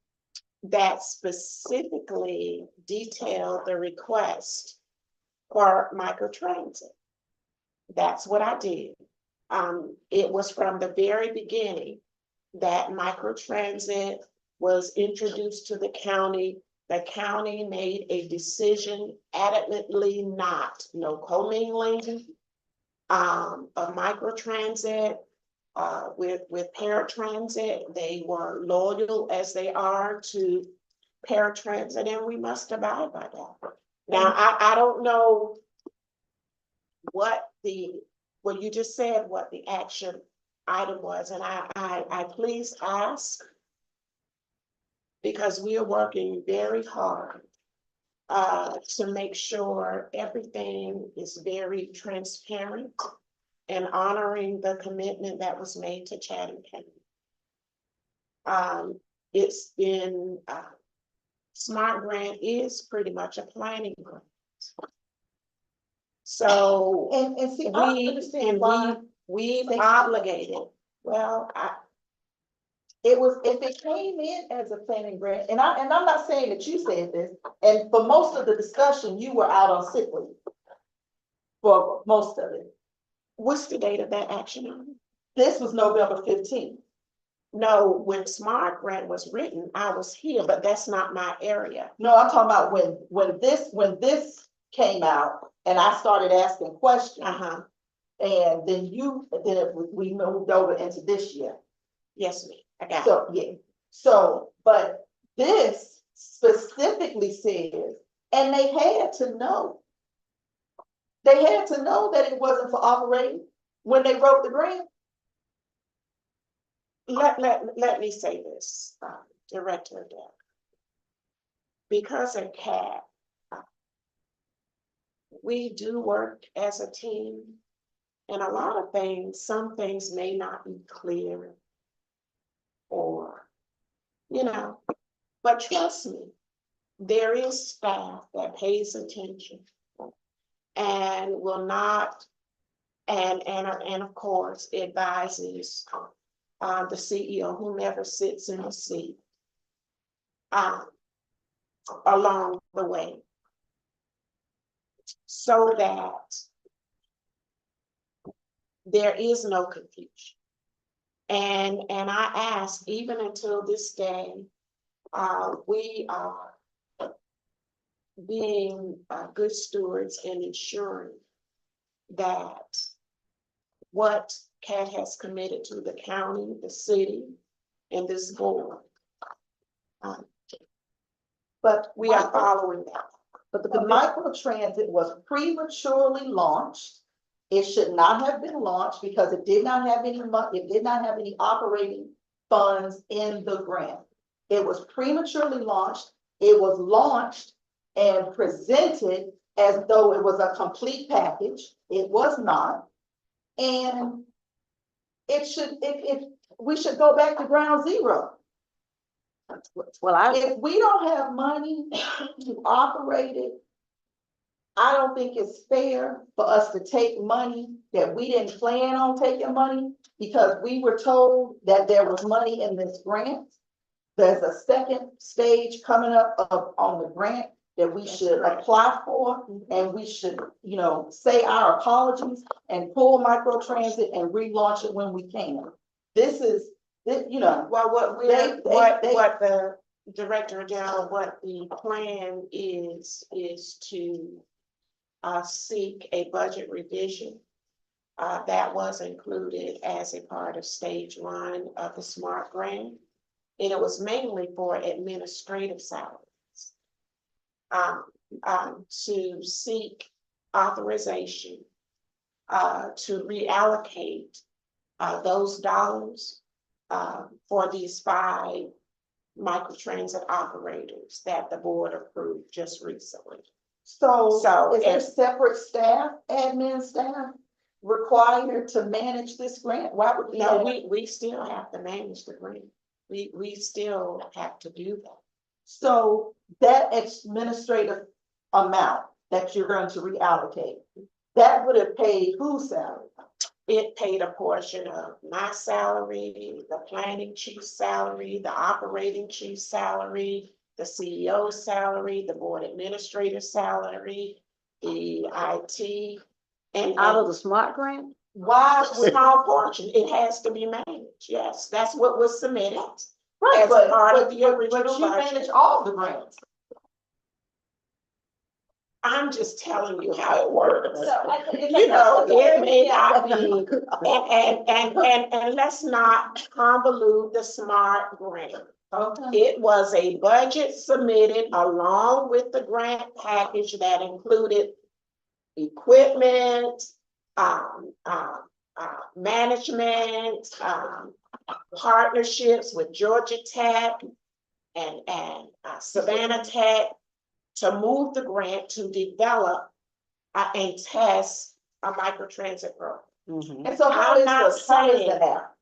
that specifically detailed the request for microtransit. That's what I did. It was from the very beginning that microtransit was introduced to the county. The county made a decision adamantly no commingling of microtransit with paratransit. They were loyal as they are to paratransit, and we must abide by that. Now, I don't know what you just said, what the action item was, and I please ask, because we are working very hard to make sure everything is very transparent and honoring the commitment that was made to Chatham County. It's been, SMART grant is pretty much a planning grant. So And see, I understand why. we've obligated, well, It was, if it came in as a planning grant, and I'm not saying that you said this, and for most of the discussion, you were out on sick leave. For most of it. What's the date of that action item? This was November 15th. No, when Smart Grant was written, I was here, but that's not my area. No, I'm talking about when this came out and I started asking questions. Uh-huh, And then we moved over into this year. yes, ma'am, I got it. So, yeah, so, but this specifically says, and they had to know. They had to know that it wasn't for operating when they wrote the grant. Let me say this, Director Adele. Because of CAT, we do work as a team. And a lot of things, some things may not be clear. Or, but trust me, there is staff that pays attention. And will not, and of course advises the CEO, whomever sits in the seat, along the way. So that there is no confusion. And I ask, even until this day, we are being good stewards and ensuring that what CAT has committed to the county, the city, and this board, But we are following that. But the microtransit was prematurely launched. It should not have been launched because it did not have any it did not have any operating funds in the grant. It was prematurely launched. It was launched and presented as though it was a complete package. It was not. And we should go back to ground zero. Well, If we don't have money to operate it, I don't think it's fair for us to take money that we didn't plan on taking money because we were told that there was money in this grant. There's a second stage coming up on the grant that we should apply for, and we should, say our apologies and pull microtransit and relaunch it when we can. This is, Well, what the Director General, what the plan is to seek a budget revision. That was included as a part of stage 1 of the SMART grant. And it was mainly for administrative salaries. To seek authorization to reallocate those dollars for these 5 microtransit operators that the board approved just recently. So is there and- separate staff, admin staff required to manage this grant? Why would we? No, have- we still have to manage the grant. We still have to do that. So that administrative amount that you're going to reallocate, that would have paid whose salary? It paid a portion of my salary, the planning chief's salary, the operating chief's salary, the CEO's salary, the board administrator's salary, the IT, and out of the SMART grant? Why a would? small portion, it has to be managed. Yes, that's what was submitted. Right, as but, part of but, the but original you budget. manage all the grants. I'm just telling you how it works. It It may not be, and let's not convolute the SMART grant. Okay. It was a budget submitted along with the grant package that included equipment, management, partnerships with Georgia Tech and Savannah Tech to move the grant to develop and test a microtransit program. Mhm. And so how I'm is not how is saying- the app?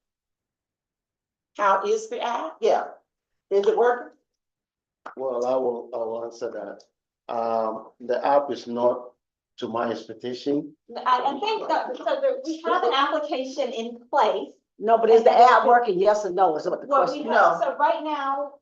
How is the app? Yeah, is it working? Well, I will answer that. The app is not to my expectation. I think that, so we have an application in place No, but is the app working? Yes or no? Is what the Well, question. so right now,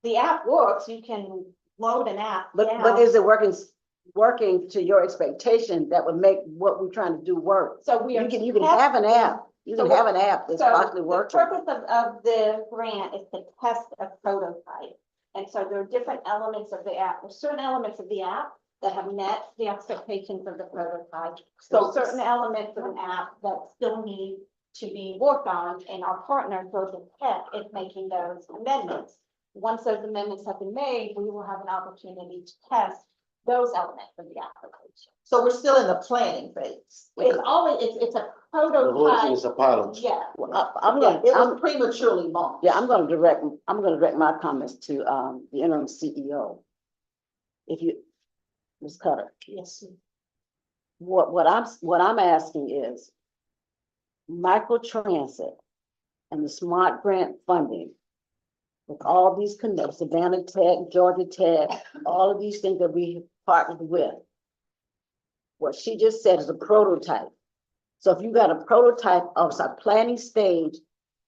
the app works, you can load an app But down. is it working to your expectation that would make what we're trying to do work? So we are. You can have an app, you can So have an app that's So possibly the working. purpose of the grant is to test a prototype. And so there are different elements of the app. There's certain elements of the app that have met the expectations of the prototype. So certain elements of an app that still need to be worked on, and our partner, Georgia Tech, is making those amendments. Once those amendments have been made, we will have an opportunity to test those elements of the application. So we're still in the planning phase. It's always, it's a The whole thing prototype, is a pilot. yeah. Well, I'm Yeah, gonna, it was prematurely launched. yeah, I'm gonna direct my comments to, the interim CEO. If you, Ms. Cutter, Yes. what I'm asking is microtransit and the smart grant funding with all these connects, Savannah Tech, Georgia Tech, all of these things that we partnered with. What she just said is a prototype. So if you got a prototype of a planning stage,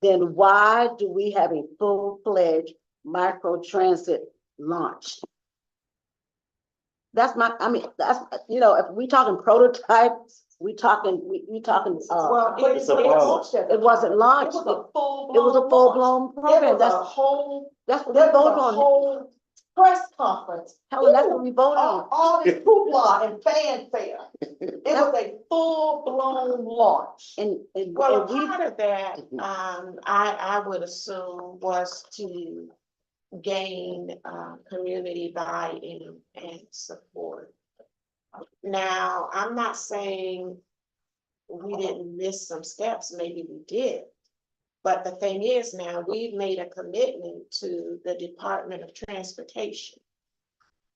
then why do we have a full-fledged microtransit launch? That's my, I mean, that's, if we talking prototypes, we talking. Well, It's a pilot. It wasn't launched. It was a full-blown. It was a full-blown There program. was That's, a whole, that's what we there voted was a on. whole press conference. Helen, that's what we voted on. All this hoopla and fanfare. It was a full-blown launch. And Well, a we, part of that, Mhm. I would assume was to gain, community buy-in and support. Now, I'm not saying we didn't miss some steps, maybe we did. But the thing is now, we've made a commitment to the Department of Transportation.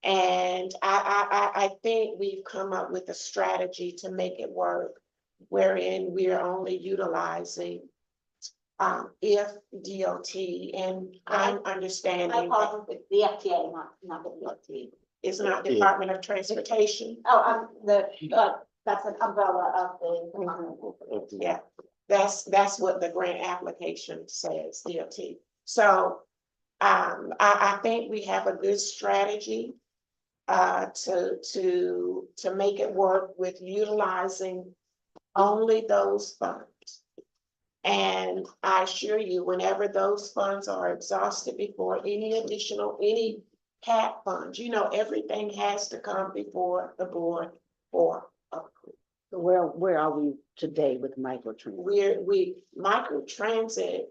And I think we've come up with a strategy to make it work, wherein we are only utilizing if DOT, and I'm understanding I that apologize, the FTA, not the DOT. it's not Department of Transportation. Oh, that's an umbrella of the. Yeah, that's what the grant application says, DOT. So, I think we have a good strategy to make it work with utilizing only those funds. And I assure you, whenever those funds are exhausted before any CAP funds, everything has to come before the board for approval. where are we today with microtransit? Microtransit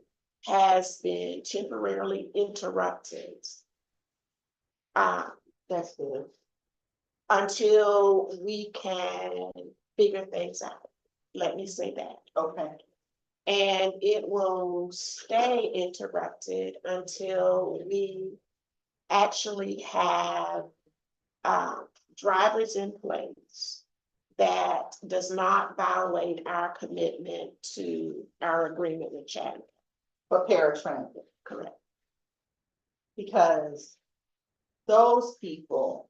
has been temporarily interrupted. That's good. Until we can figure things out. Let me say that. Okay. And it will stay interrupted until we actually have drivers in place that does not violate our commitment to our agreement with Chattanooga. For paratransit, Correct. because those people.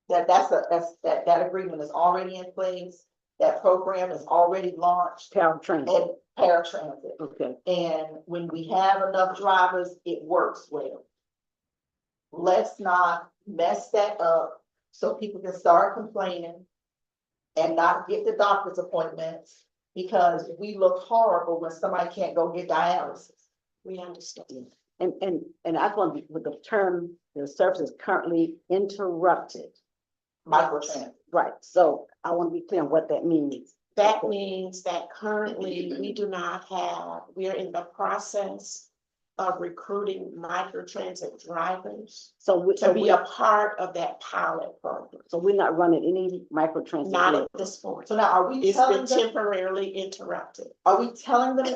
That agreement is already in place, that program is already launched Paratransit, and paratransit. okay. And when we have enough drivers, it works well. Let's not mess that up so people can start complaining and not get the doctor's appointments because we look horrible when somebody can't go get dialysis. We understand. And I just want to be with the term, the service is currently interrupted. Microtransit. Right, so I want to be clear on what that means. That means that currently we are in the process of recruiting microtransit drivers So to be a part of that pilot program. so we're not running any microtransit. Not at vehicles. this point. So now are we It's been telling them, temporarily interrupted. it's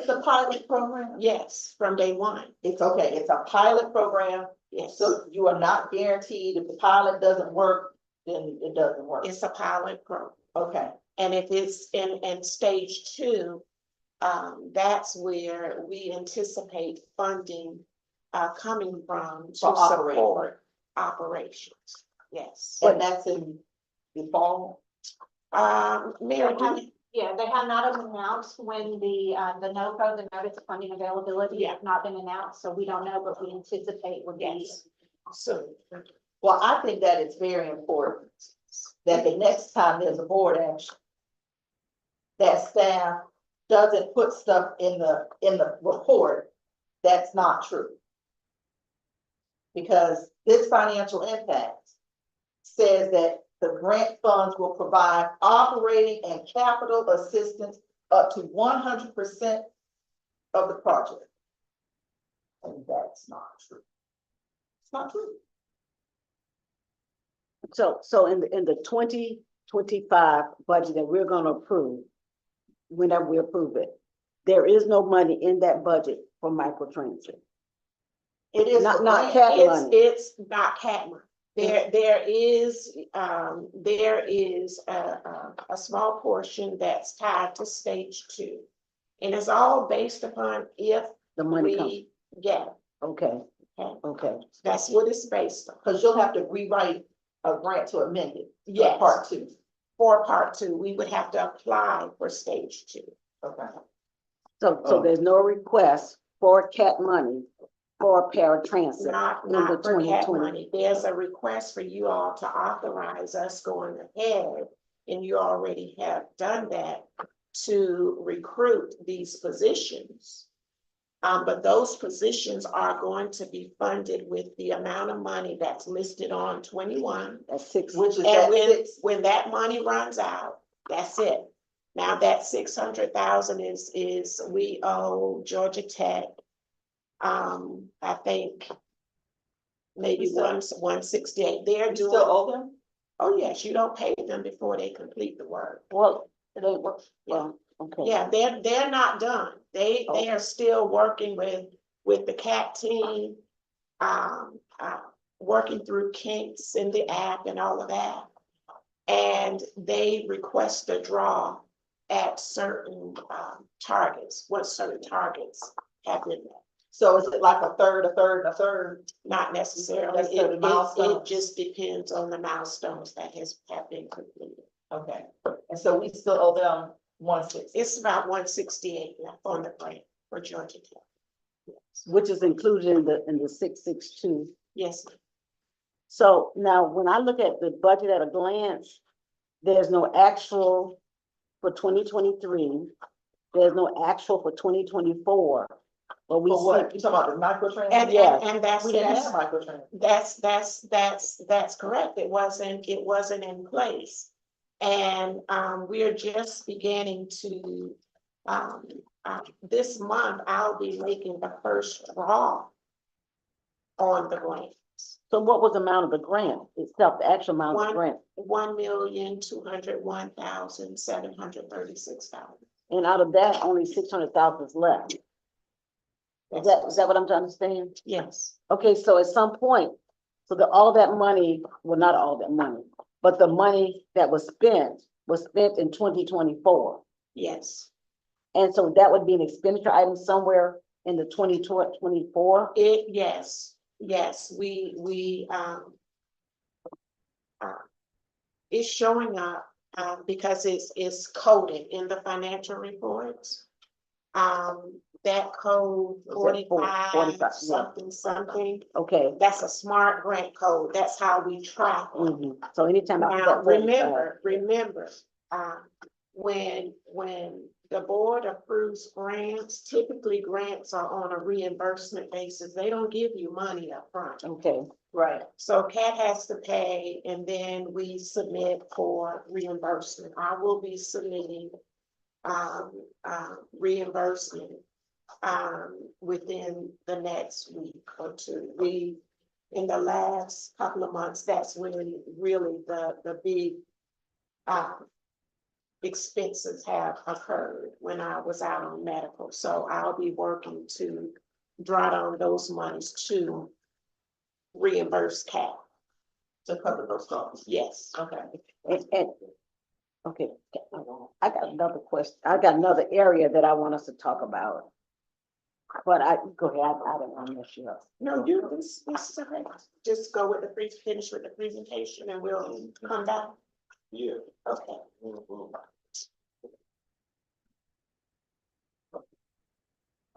a pilot program? Yes, from day one. It's okay, it's a pilot program, Yes, so you are not guaranteed if the pilot doesn't work, then it doesn't work. it's a pilot program. Okay, And if it's in stage 2, that's where we anticipate funding coming from to For operations. support operations. Yes. and that's in the fall? Mary, Yeah, they have not announced when the NOFO, the notice of funding availability, have not been announced, so we don't know, but we anticipate would be. Yes. So, well, I think that it's very important that the next time there's a board action, that staff doesn't put stuff in the report that's not true. Because this financial impact says that the grant funds will provide operating and capital assistance up to 100% of the project. And that's not true. It's not true. So in the 2025 budget that we're gonna approve, whenever we approve it, there is no money in that budget for microtransit. It is Not the cat grant. money. It's not cat money. There is a small portion that's tied to stage 2. And it's all based upon if The money comes, we get it. okay, Okay. okay. That's what it's based on. Cause you'll have to rewrite a grant to amend it. for Yes. Part 2. For part 2, we would have to apply for stage 2. Okay. So there's no request for cat money for paratransit. Not in the for cat 2020. money. There's a request for you all to authorize us going ahead, and you already have done that, to recruit these positions. But those positions are going to be funded with the amount of money that's listed on 21. That's six, Which is And at when, 6. when that money runs out, that's it. Now that 600,000 is we owe Georgia Tech. I think maybe We still- 168. They're You still doing, owe them? oh yes, you don't pay them before they complete the work. well, okay. Yeah, they're not done. They Oh. are still working with the CAT team, working through kinks in the app and all of that. And they request a draw at certain targets, what certain targets have been met. So is it like a third, a third, a third? Not necessarily. That's certain It milestones. just depends on the milestones that have been completed. Okay, and so we still owe them 160. It's about 168 left on the grant for Georgia Tech. Yes. Which is included in the 662. Yes, So now, when I look at the budget at a glance, there's no actual for 2023. There's no actual for 2024. But we For what? see, You talking about the microtrans? Yeah. and that's, We didn't that's, have microtrans. that's correct. It wasn't in place. And, we are just beginning to, this month, I'll be making the first draw on the grant. so what was the amount of the grant itself, the actual amount of the grant? $1,201,736. And out of that, only 600,000 is left. Is that what I'm trying to understand? Yes, Okay, so at some point, so all that money, well, not all that money, but the money that was spent in 2024. yes. And so that would be an expenditure item somewhere in the 2024. Yes, it's showing up, because it's coded in the financial reports. That code Is that 45, 45, yeah. something, Okay. that's a smart grant code. That's how we track it. Mhm. So anytime I. Now, remember, when the board approves grants, typically grants are on a reimbursement basis. They don't give you money up front. Okay, Right. So CAT has to pay, and then we submit for reimbursement. I will be submitting reimbursement within the next week or two. In the last couple of months, that's when really the big expenses have occurred when I was out on medical. So I'll be working to draw down those monies to reimburse CAT. To cover those costs. Yes. Okay. and, okay, I got another question. I got another area that I want us to talk about. But go ahead, I don't want to mess you up. No, this is okay. Just go with finish with the presentation and we'll come back. Yeah. Okay.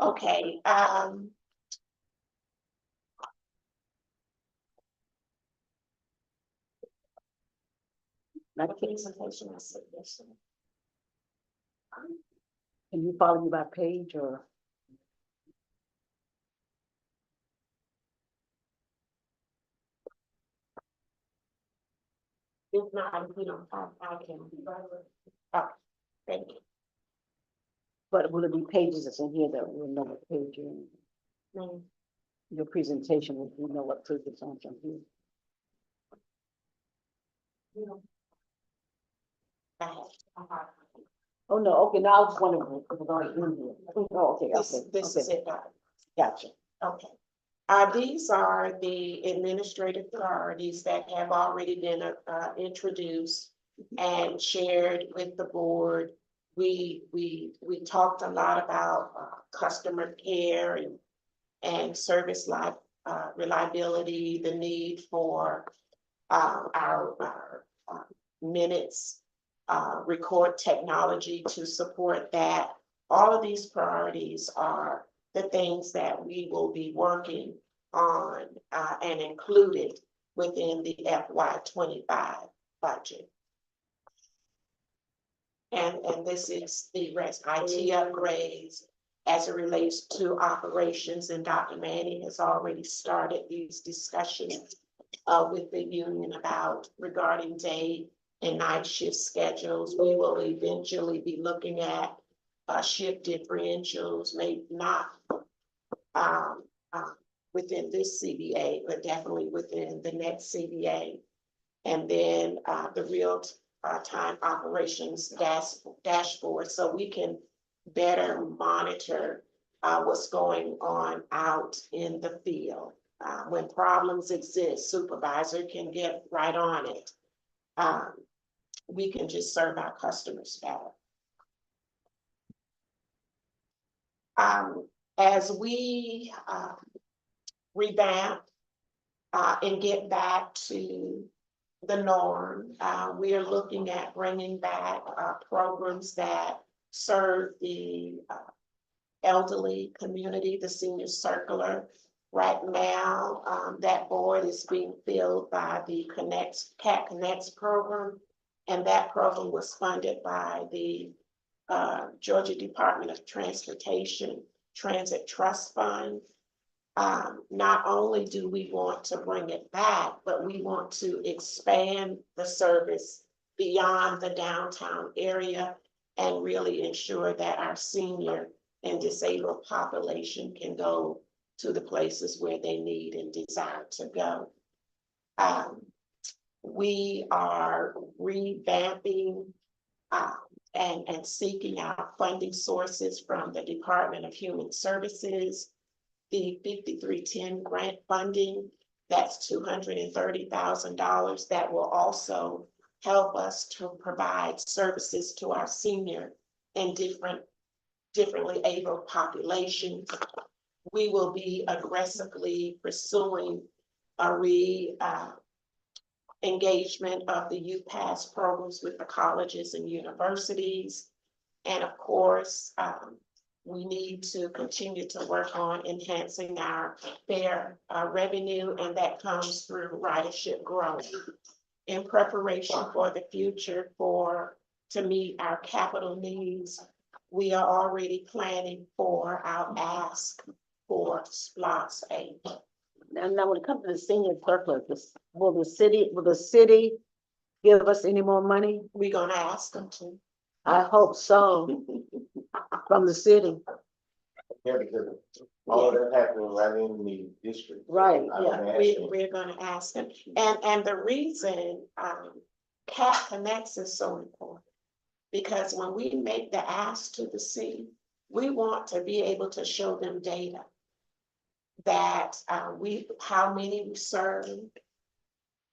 Okay, Now, presentation, I said this. can you follow me by page or? If not, if you don't, I can. Okay, thank you. But will it be pages that's in here that we'll know what page you're in? Mm. Your presentation, we know what page it's on from here. Oh, no, okay, now I was wondering, if it was already in here. Oh, okay, This is okay, it, Dr. gotcha. Okay. These are the administrative priorities that have already been, introduced and shared with the board. We talked a lot about, customer care and service reliability, the need for, our minutes, record technology to support that. All of these priorities are the things that we will be working on, and included within the FY 25 budget. And this is the rest, IT upgrades as it relates to operations, and Dr. Manning has already started these discussions with the union about regarding day and night shift schedules. We will eventually be looking at shift differentials, maybe not within this CBA, but definitely within the next CBA. And then the real time operations dashboard, so we can better monitor what's going on out in the field. When problems exist, supervisor can get right on it. We can just serve our customers better. As we revamp and get back to the norm, we are looking at bringing back programs that serve the elderly community, the senior circular. Right now, that board is being filled by the CAT Connects program, and that program was funded by the Georgia Department of Transportation Transit Trust Fund. Not only do we want to bring it back, but we want to expand the service beyond the downtown area and really ensure that our senior and disabled population can go to the places where they need and desire to go. We are revamping and seeking out funding sources from the Department of Human Services. The 5310 grant funding, that's $230,000, that will also help us to provide services to our senior and differently able populations. We will be aggressively pursuing a engagement of the UPass programs with the colleges and universities. And of course, we need to continue to work on enhancing our fare revenue, and that comes through ridership growth. In preparation for the future to meet our capital needs, we are already planning for our ask for SPLOST 8. Now, when it comes to the senior surplus, will the city give us any more money? We're gonna ask them to. I hope so, from the city. Yeah, because all of that happened right in the district. Right, We're gonna ask them. And the reason CAT Connects is so important, because when we make the ask to the city, we want to be able to show them data that how many we serve,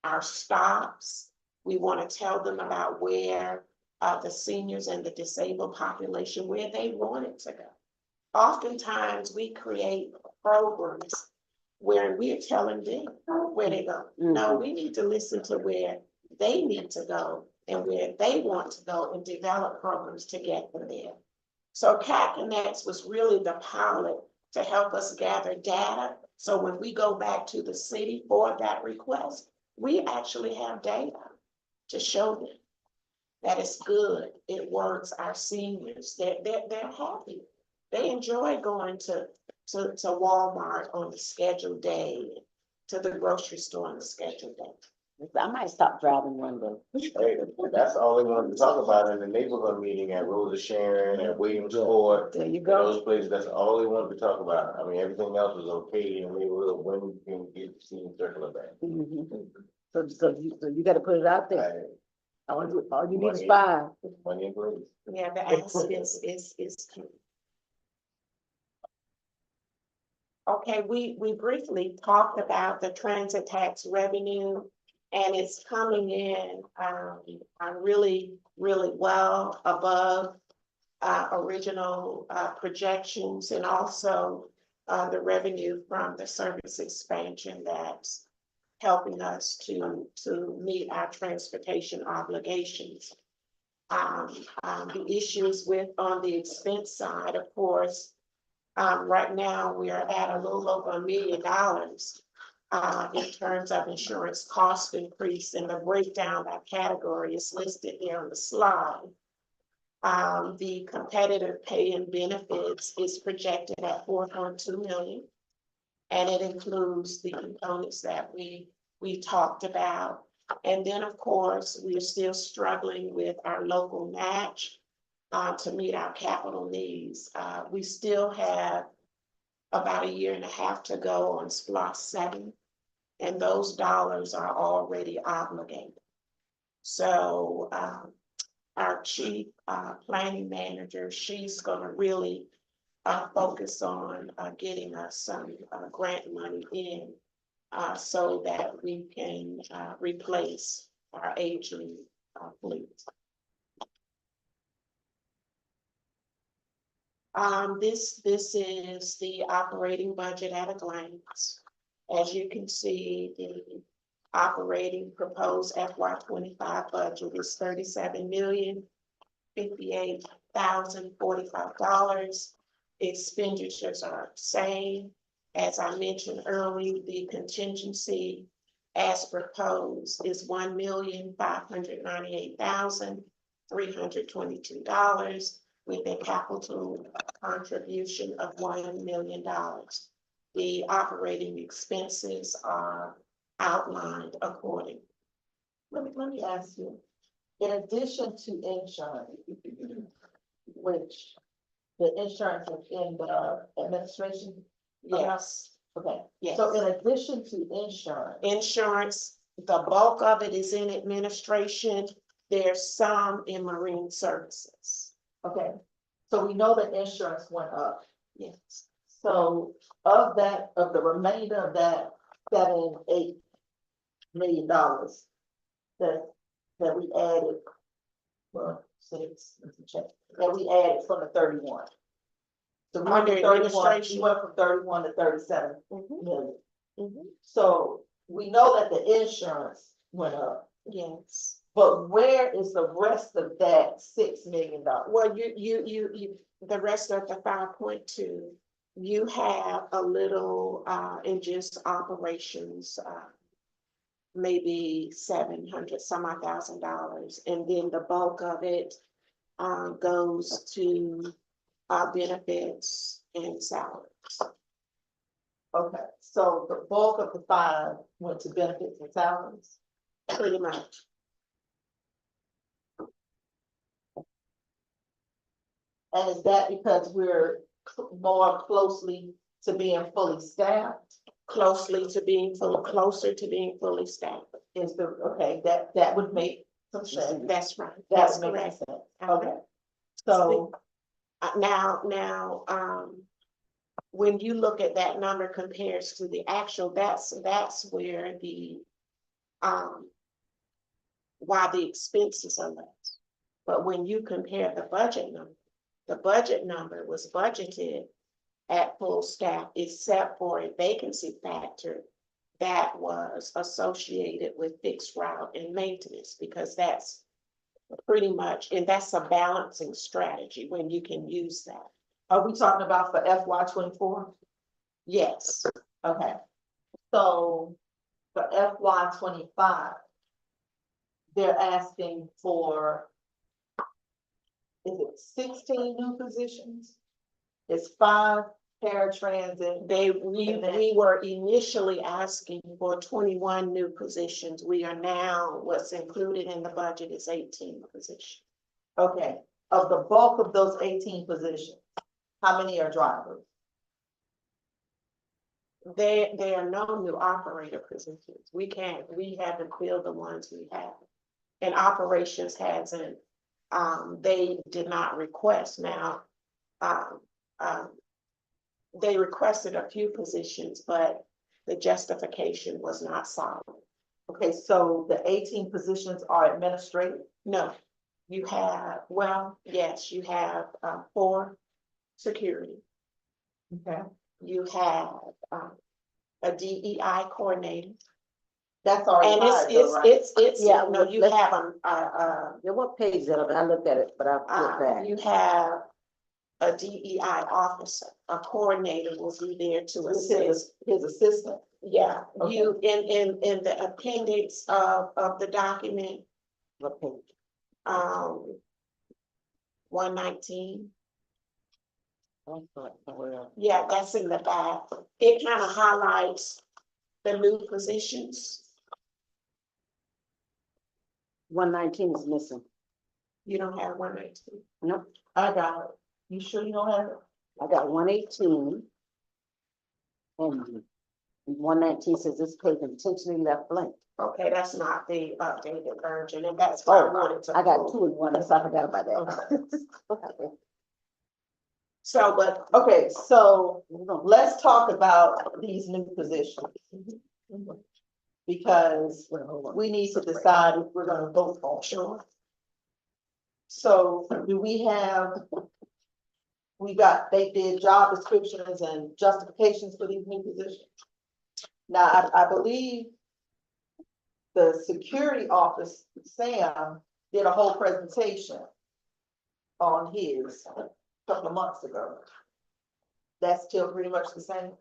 our stops. We want to tell them about where the seniors and the disabled population, where they want it to go. Oftentimes we create programs where we're telling them where they go. No, we need to listen to where they need to go and where they want to go and develop programs to get them there. So Cat Connects was really the pilot to help us gather data. So when we go back to the city for that request, we actually have data to show them that it's good, it works, our seniors, they're happy. They enjoy going to Walmart on the scheduled day, to the grocery store on the scheduled day. I might stop driving one day. Hey, that's all they wanted to talk about in the neighborhood meeting at Rosa Sharon, at Williamsport. There you go. Those places, that's all they wanted to talk about. I mean, everything else was okay in the neighborhood when you can get to see circular back. Mhm. So you gotta put it out there. All you need is 5. Money and grace. Yeah, the ask is key. Okay, we briefly talked about the transit tax revenue, and it's coming in, really well above original projections, and also the revenue from the service expansion that's helping us to meet our transportation obligations. The issues on the expense side, of course, right now, we are at a little over $1 million in terms of insurance cost increase, and the breakdown by category is listed here on the slide. The competitive pay and benefits is projected at 4.2 million. And it includes the components that we talked about. And then, of course, we are still struggling with our local match to meet our capital needs. We still have about 1.5 years to go on SPLOST 7, and those dollars are already obligated. So our chief planning manager, she's gonna really focus on getting us some grant money in so that we can replace our aging fleet. This is the operating budget at a glance. As you can see, the operating proposed FY25 budget is $37,058,045. Expenditures are the same. As I mentioned earlier, the contingency as proposed is $1,598,322 with a capital contribution of $1 million. The operating expenses are outlined accordingly. Let me ask you, in addition to insurance, which the insurance is in the administration? Yes, Okay, yes. so in addition to insurance, Insurance, the bulk of it is in administration. There's some in marine services. okay, so we know that insurance went up. Yes. So of the remainder of that $7-8 million that we added, well, that we added from the 31. So we went Under from 31, administration. we went from 31 to 37 Mhm, million. mhm. So we know that the insurance went up, Yes. but where is the rest of that $6 million? Well, you, the rest of the 5.2, you have a little, in just operations, maybe $700,000, and then the bulk of it, goes to, benefits and salaries. Okay, so the bulk of the 5 went to benefits and salaries? Pretty much. And is that because we're more closely to being fully staffed? Closer to being fully staffed. Is the, okay, that would make some sense. That's right. That That's would make correct. sense. Okay. So, Now, when you look at that number compares to the actual, that's where the, why the expenses are less. But when you compare the budget number was budgeted at full staff, except for a vacancy factor that was associated with fixed route and maintenance, because that's Pretty much, and that's a balancing strategy when you can use that. Are we talking about for FY 24? Yes, Okay, so for FY 25, they're asking for, is it 16 new positions? It's 5 paratransit. we were initially asking for 21 new positions. We are now, what's included in the budget is 18 positions. Okay, of the bulk of those 18 positions, how many are drivers? There are no new operator positions. We haven't filled the ones we have. And operations hasn't, they did not request now. They requested a few positions, but the justification was not solid. Okay, so the 18 positions are administrative? No, you have, well, yes, you have, 4 security. Okay. You have, a DEI coordinator. That's already And hired though, right? it's, Yeah, no, you let's- have Yeah, what page is that? I looked at it, but I flipped back. you have a DEI officer, a coordinator will be there to With assist. his assistant? Yeah, Okay. you, in the appendix of the document, What page? 119, Oh, sorry, somewhere else. yeah, that's in the back. It kind of highlights the new positions. 119 is missing. You don't have 119. Nope, I got it. You sure you don't have it? I got 118. And 119 says this page intentionally left blank. Okay, that's not the updated version, and that's why I wanted to. I got pull. 2 in 1, so I forgot about that. So, but Okay, so Hold on. let's talk about these new positions. Because Well, hold on. we need to decide if we're gonna vote for. sure, So do they did job descriptions and justifications for these new positions? Now, I believe the security office, Sam, did a whole presentation on his a couple of months ago. That's still pretty much the same?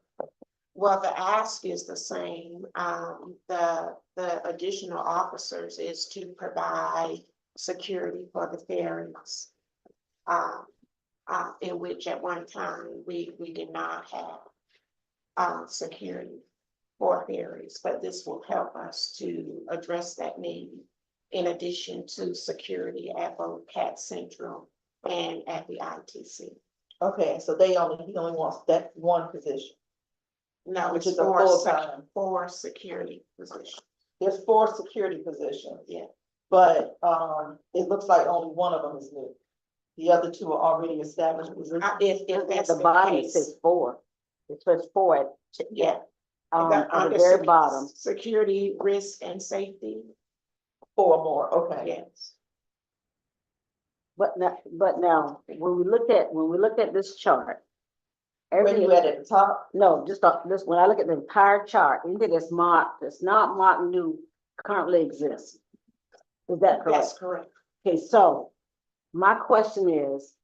well, the ask is the same, the additional officers is to provide security for the ferries. In which at one time, we did not have, security for ferries, but this will help us to address that need. In addition to security at both Cat Central and at the ITC. Okay, so he only wants that one position. No, Which it's is a full-time. 4 security positions. There's 4 security positions. Yeah. But, it looks like only one of them is new. The other 2 are already established positions. If At that's the the bottom, it case, says 4. It says 4 at, yeah. at the Under very bottom. Security, risk and safety, 4 more, okay. yes. But now, when we look at this chart. Where you at the top? No, just this, when I look at the entire chart, anything that's marked, that's not marked new, currently exists. Is that correct? That's correct. Okay, so my question is,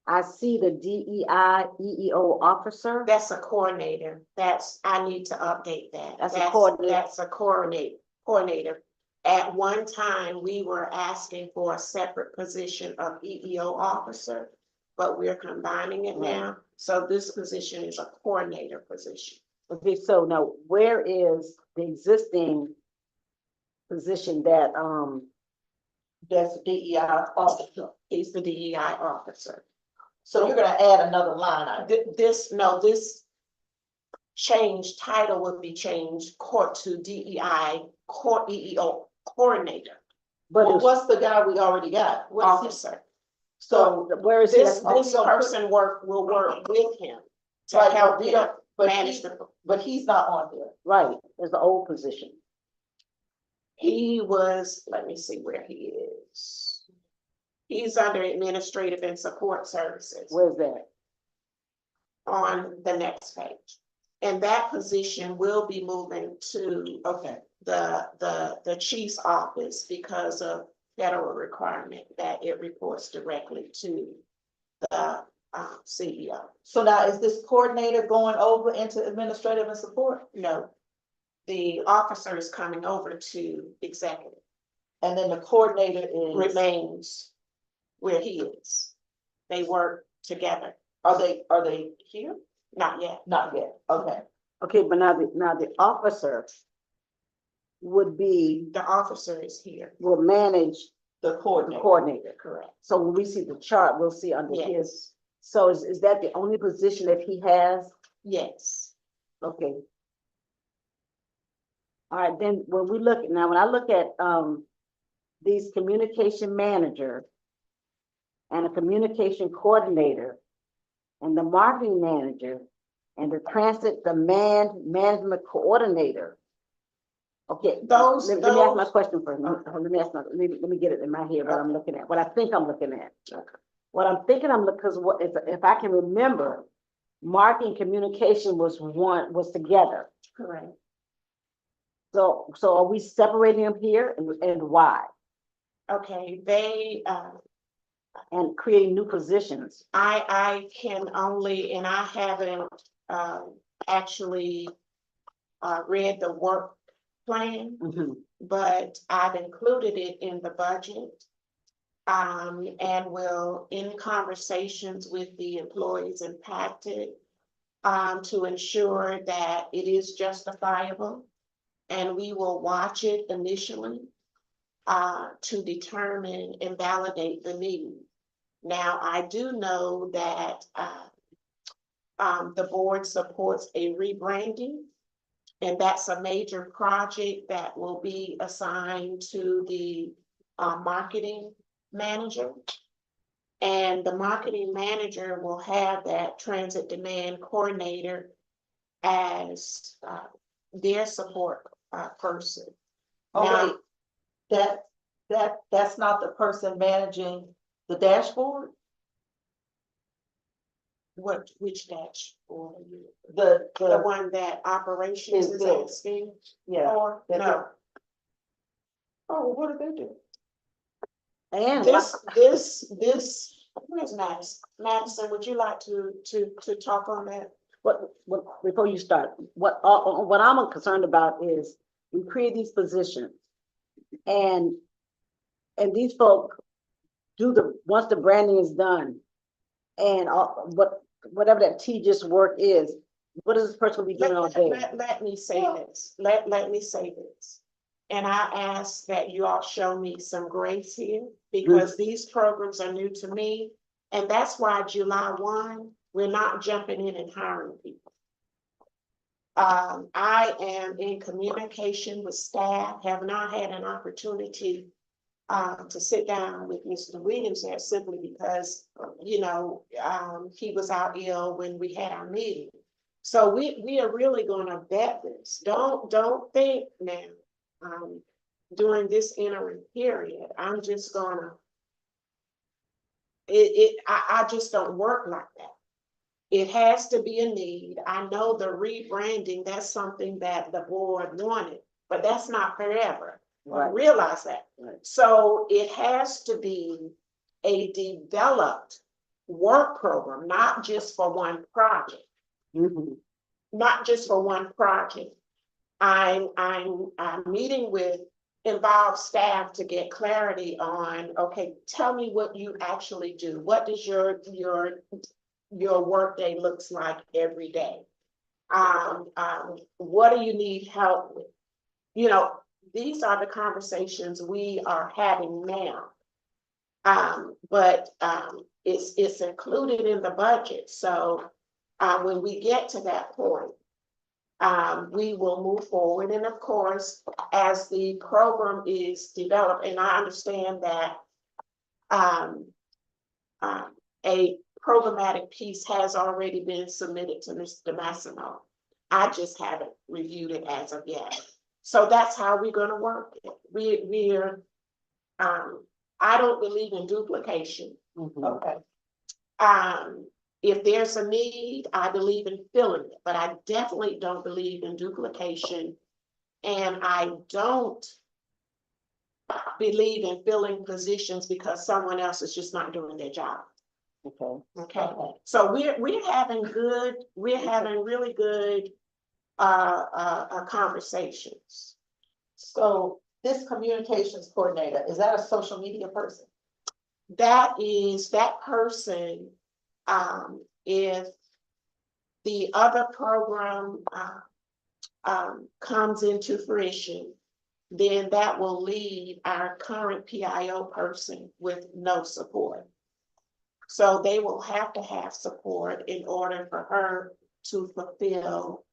I see the DEI EEO officer. That's a coordinator. I need to update that. That's a coordinator. That's a coordinator. At one time, we were asking for a separate position of EEO officer, but we're combining it now. So this position is a coordinator position. Okay, so now where is the existing position that, That's DEI officer. He's the DEI officer. So you're gonna add another line item. This change title would be changed to DEI, EEO coordinator but Well, it's, what's the guy we already got? What is he? officer. So, where is he? This person will work with him to Right, help but we him don't- but manage he- the. but he's not on there. Right, it's the old position. He was, let me see where he is. He's under administrative and support services Where's that? on the next page. And that position will be moving to Okay, the chief's office because of federal requirement that it reports directly to the CEO. So now is this coordinator going over into administrative and support? No, the officer is coming over to executive, And then the coordinator is, remains where he is. They work together, are they here? not yet. Not yet, okay. Okay, but now the officer would be, The officer is here, will manage The the coordinator. coordinator. correct? So when we see the chart, we'll see under his, Yes, so is that the only position that he has? yes. Okay. All right, then when we look, now when I look at, these communication manager and a communication coordinator and the marketing manager and the transit demand management coordinator. Okay, Those- let me ask my those- question first. Let me ask my, let me get it in my head what I'm looking at, what I think I'm looking at. What I'm thinking I'm looking, because what, if I can remember, marketing communication was together. Correct. So are we separating them here and why? Okay, they, And creating new positions? I can only, and I haven't, actually, read the work plan, Mhm. but I've included it in the budget. And will, in conversations with the employees impacted, to ensure that it is justifiable. And we will watch it initially, to determine and validate the need. Now, I do know that, the board supports a rebranding. And that's a major project that will be assigned to the, marketing manager. And the marketing manager will have that transit demand coordinator as, their support, person. Oh, Now- wait, that's not the person managing the dashboard? Which dashboard are you? The, The one that operations Is is built. asking yeah, for? that's No. Oh, what did they do? And Where's Madison? Madison, would you like to talk on that? what, before you start, what I'm concerned about is we create these positions and these folk once the branding is done and whatever that tedious work is, what is this person be doing all day? Let me say this, let me say this. And I ask that you all show me some grace here, because these programs are new to me. And that's why July 1, we're not jumping in and hiring people. I am in communication with staff, have not had an opportunity to sit down with Mr. Williams there simply because, he was out ill when we had our meeting. So we are really gonna vet this. Don't think now, during this interim period, I'm just gonna, I just don't work like that. It has to be a need. I know the rebranding, that's something that the board wanted, but that's not forever. Right. Realize that. Right. So it has to be a developed work program, not just for one project, Mhm. not just for one project. I'm meeting with involved staff to get clarity on, okay, tell me what you actually do. What does your workday looks like every day? What do you need help with? These are the conversations we are having now. But it's included in the budget, so when we get to that point, we will move forward. And of course, as the program is developed, and I understand that a programmatic piece has already been submitted to Mr. Massimo. I just haven't reviewed it as of yet. So that's how we're gonna work it. We're I don't believe in duplication. Mhm. okay. If there's a need, I believe in filling it, but I definitely don't believe in duplication. And I don't believe in filling positions because someone else is just not doing their job. Okay, Okay, so we're having really good conversations. So this communications coordinator, is that a social media person? That person, if the other program, comes into fruition, then that will leave our current PIO person with no support. So they will have to have support in order for her to fulfill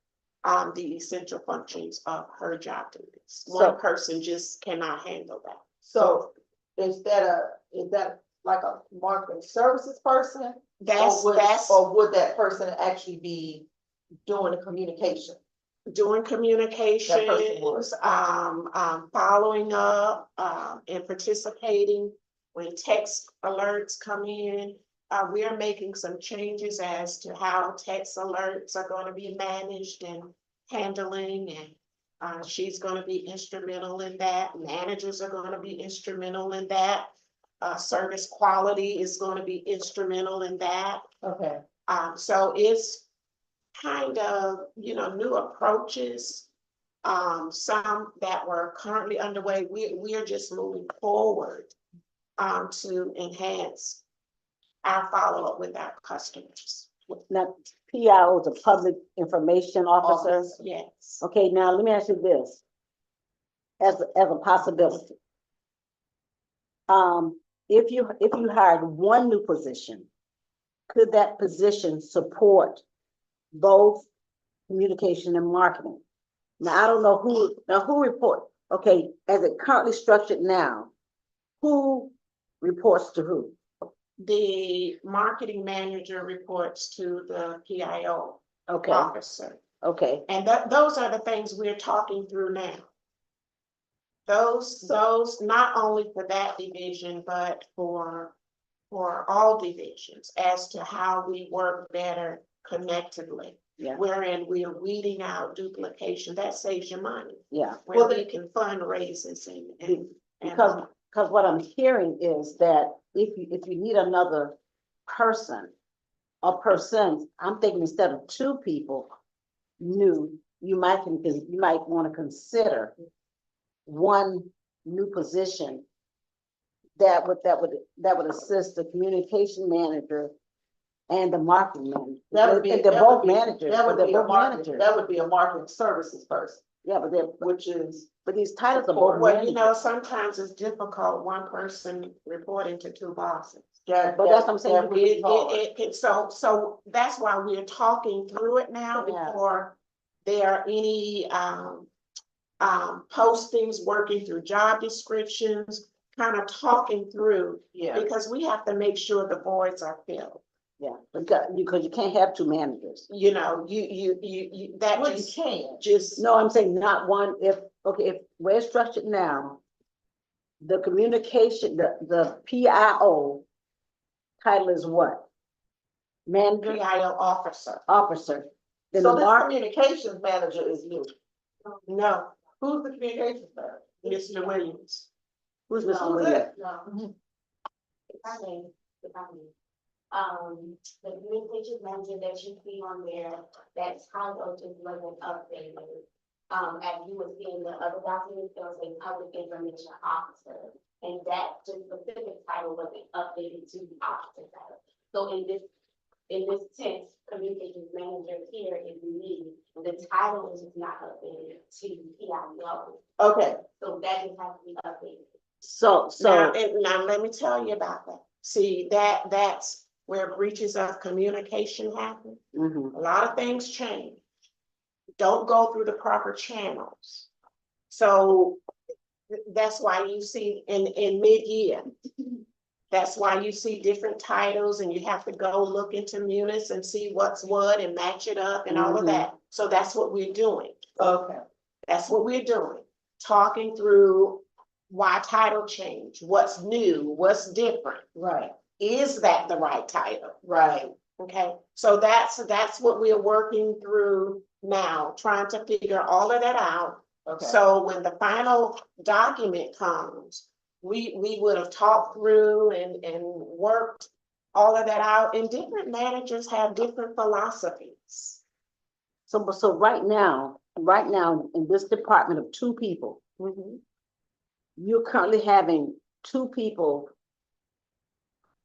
the essential functions of her job duties. One So- person just cannot handle that. So is that like a marketing services person? That's Or would that person actually be doing the communication? doing That person communications, would. following up, and participating when text alerts come in. We are making some changes as to how text alerts are going to be managed and handling, and she's going to be instrumental in that. Managers are going to be instrumental in that. Service quality is going to be instrumental in that. Okay. So it's kind of, new approaches. Some that were currently underway, we are just moving forward to enhance our follow-up with our customers. now, PIO is a public information officer. Yes. Okay, now let me ask you this. As a possibility. If you hired one new position, could that position support both communication and marketing? Now, I don't know who report, okay, as it currently structured now, who reports to who? The marketing manager reports to the PIO Okay, officer. okay, And those are the things we're talking through now. Those not only for that division, but for all divisions as to how we work better connectively. Yeah. Wherein we are weeding out duplication, that saves you money, yeah. where we can fund raises and. Because what I'm hearing is that if you need another person or persons, I'm thinking instead of two people new, you might want to consider one new position that would assist the communication manager and the marketing manager. They're both managers, but they're both managers. That would be a marketing services person, Yeah, but these titles are both Well, managers. sometimes it's difficult, one person reporting to two bosses. that. But that's what I'm saying, that would be hard. So that's why we're talking through it now Yeah. before there are any, postings, working through job descriptions, kind of talking through, Yeah, because we have to make sure the voids are filled. Yeah, because you can't have two managers. You, that well, you can. just. No, I'm saying not one, if we're structured now, the communication, the PIO title is what? Manager, PIO officer. officer. Then So the this mark, communications manager is you. No, Who's the communications manager? Mr. Williams. who's Mr. Who's Williams? that? No. If I may, the communications manager that you see on there, that title just wasn't updated. As you were seeing the other documents, there was a public information officer, and that just specific title wasn't updated to the officer title. So in this sense, communications manager here is me, the title is not updated to PIO, Okay, so that just has to be updated. So, Now, let me tell you about that. See, that's where breaches of communication happen. mhm. A lot of things change. Don't go through the proper channels. So that's why you see in mid-year, that's why you see different titles and you have to go look into Munis and see what's what and match it up and all of that. So that's what we're doing. okay. That's what we're doing. Talking through why title change, what's new, what's different. Right, Is that the right title? right. Okay, so that's what we're working through now, trying to figure all of that out Okay. So when the final document comes, we would have talked through and worked all of that out, and different managers have different philosophies. So right now, in this department of two people, you're currently having two people.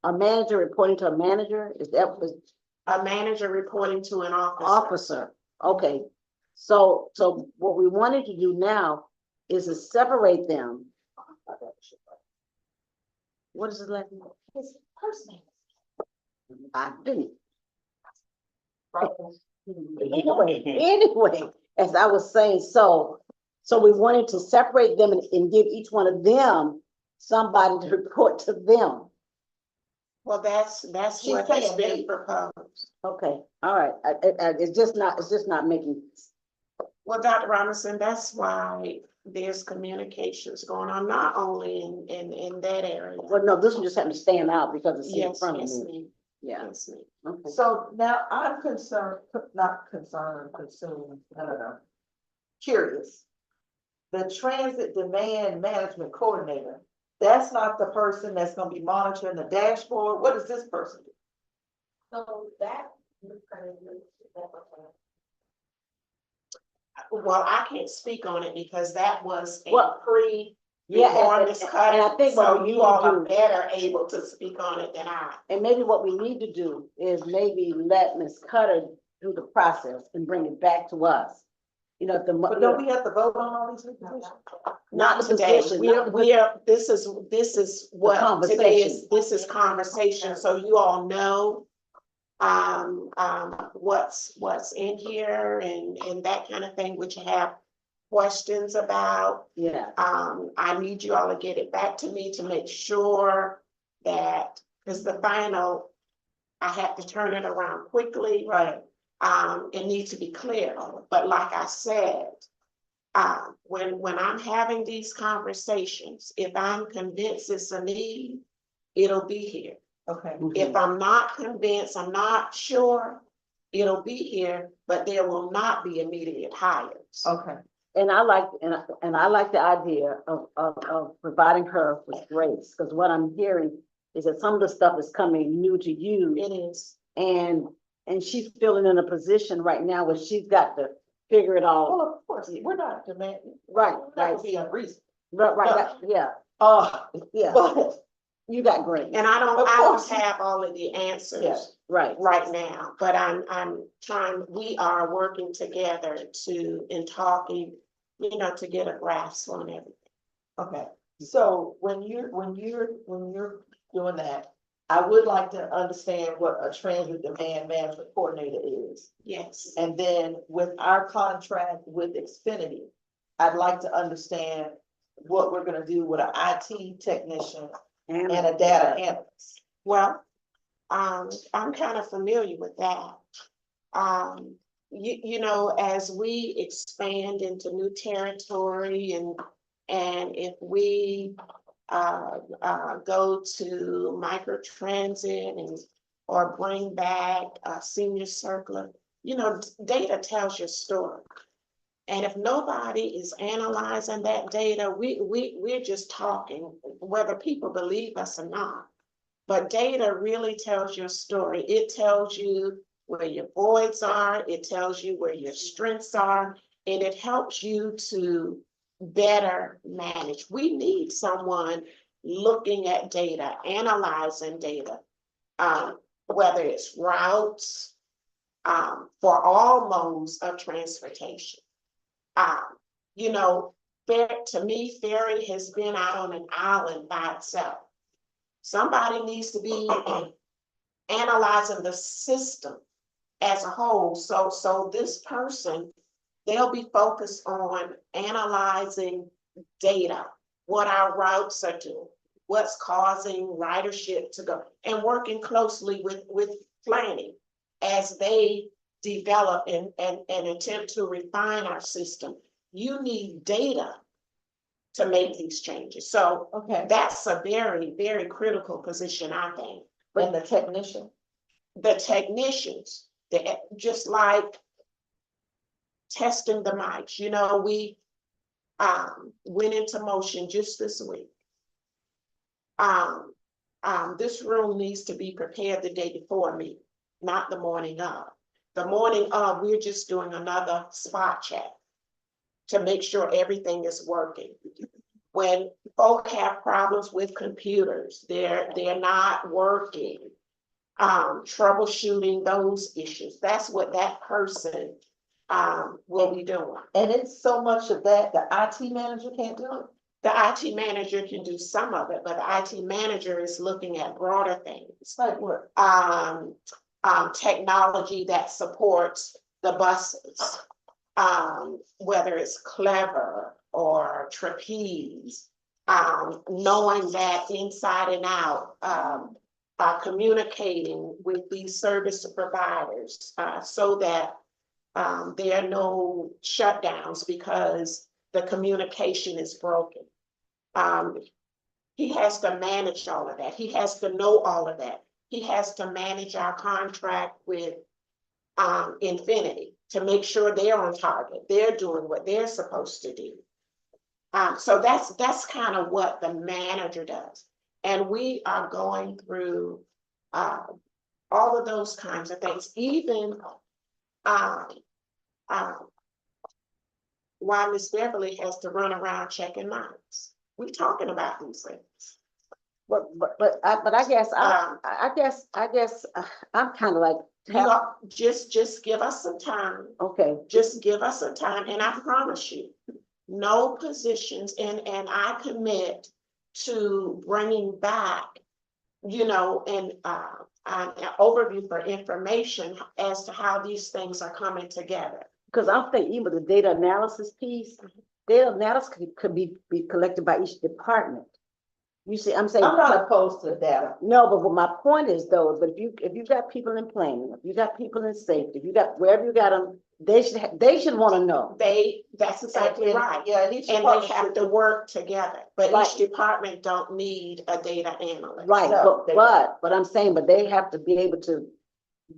A manager reporting to a manager, is that was A manager reporting to an officer. officer? Okay, so what we wanted to do now is to separate them. What is his last name? His first name. I didn't. Anyway, as I was saying, so we wanted to separate them and give each one of them somebody to report to them. Well, that's She's what has saying been me. proposed. Okay, all right, it's just not making, Well, Dr. Robinson, that's why there's communications going on, not only in that area. well, no, this one just had to stand out because it's in Yes, front of yes, me. ma'am. Yeah, Yes, ma'am. okay. So now I'm concerned, not concerned, consumed, I don't know. Curious. The transit demand management coordinator, that's not the person that's gonna be monitoring the dashboard. What does this person do? So that. Well, I can't speak on it because that was a Well, pre. Yeah, before and Ms. I Cutter, think what so we need you all to are do, better able to speak on it than I. and maybe what we need to do is maybe let Ms. Cutter do the process and bring it back to us. You know, But don't we have to vote on all these new positions? Not the today. position, We not are, the this is what today is, conversation. this is conversation, so you all know. What's in here and that kind of thing, which you have questions about. Yeah, I need you all to get it back to me to make sure that, because the final, I have to turn it around quickly. Right. It needs to be clear, but like I said, when I'm having these conversations, if I'm convinced it's a need, it'll be here. Okay. If I'm not convinced, I'm not sure, it'll be here, but there will not be immediate hires. Okay. and I like the idea of providing her with grace, because what I'm hearing is that some of the stuff is coming new to you. It is. And she's feeling in a position right now where she's got to figure it all. Well, of course, we're not demanding. Right, That right, would be unreasonable. right, yeah, yeah, But, you got grace, And I Of don't course. have all of the answers. Yeah. right. Right now, but I'm trying, we are working together in talking, to get a grasp on everything. okay, so when you're doing that, I would like to understand what a transit demand management coordinator is. Yes. And then with our contract with Xfinity, I'd like to understand what we're gonna do with an IT technician and a data analyst. Well, I'm kind of familiar with that. As we expand into new territory and if we go to microtransit or bring back a senior circular, data tells your story. And if nobody is analyzing that data, we're just talking, whether people believe us or not. But data really tells your story. It tells you where your voids are, it tells you where your strengths are, and it helps you to better manage. We need someone looking at data, analyzing data, whether it's routes, for all modes of transportation. To me, ferry has been out on an island by itself. Somebody needs to be analyzing the system as a whole. So this person, they'll be focused on analyzing data, what our routes are doing, what's causing ridership to go, and working closely with planning as they develop and attempt to refine our system. You need data to make these changes. So Okay, that's a very, very critical position, I think. and the technician, The technicians, just like testing the mics, went into motion just this week. This room needs to be prepared the day before me, not the morning of. The morning of, we're just doing another spot check to make sure everything is working. When folk have problems with computers, they're not working, troubleshooting those issues, that's what that person will be doing. And it's so much of that, the IT manager can't do it. The IT manager can do some of it, but the IT manager is looking at broader things. Like what? Technology that supports the buses, whether it's Clever or Trapeze, knowing that inside and out, communicating with these service providers, so that there are no shutdowns because the communication is broken. He has to manage all of that. He has to know all of that. He has to manage our contract with Infinity to make sure they're on target. They're doing what they're supposed to do. So that's kind of what the manager does. And we are going through all of those kinds of things, even while Miss Beverly has to run around checking lines. We're talking about these things. But I guess, I guess, I'm kind of like, Just give us some time. okay, Just give us some time, and I promise you, no positions, and I commit to bringing back, an overview for information as to how these things are coming together. because I'm thinking even the data analysis piece, data analysis could be collected by each department. You see, I'm saying. I'm not opposed to data. No, but what my point is though, but if you got people in planning, if you got people in safety, if you got, wherever you got them, they should want to know. That's exactly And- right. Yeah, and each And they department have should- to work together, but Right. each department don't need a data analyst. Right, No, they- but I'm saying, but they have to be able to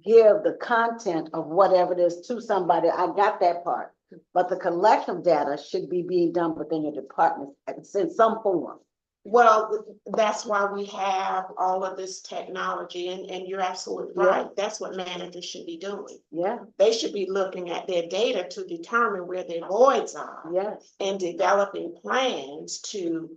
give the content of whatever it is to somebody. I got that part. But the collection of data should be being done within your department in some form. Well, that's why we have all of this technology, and you're absolutely right. That's what managers should be doing. Yeah, They should be looking at their data to determine where their voids are yes, and developing plans to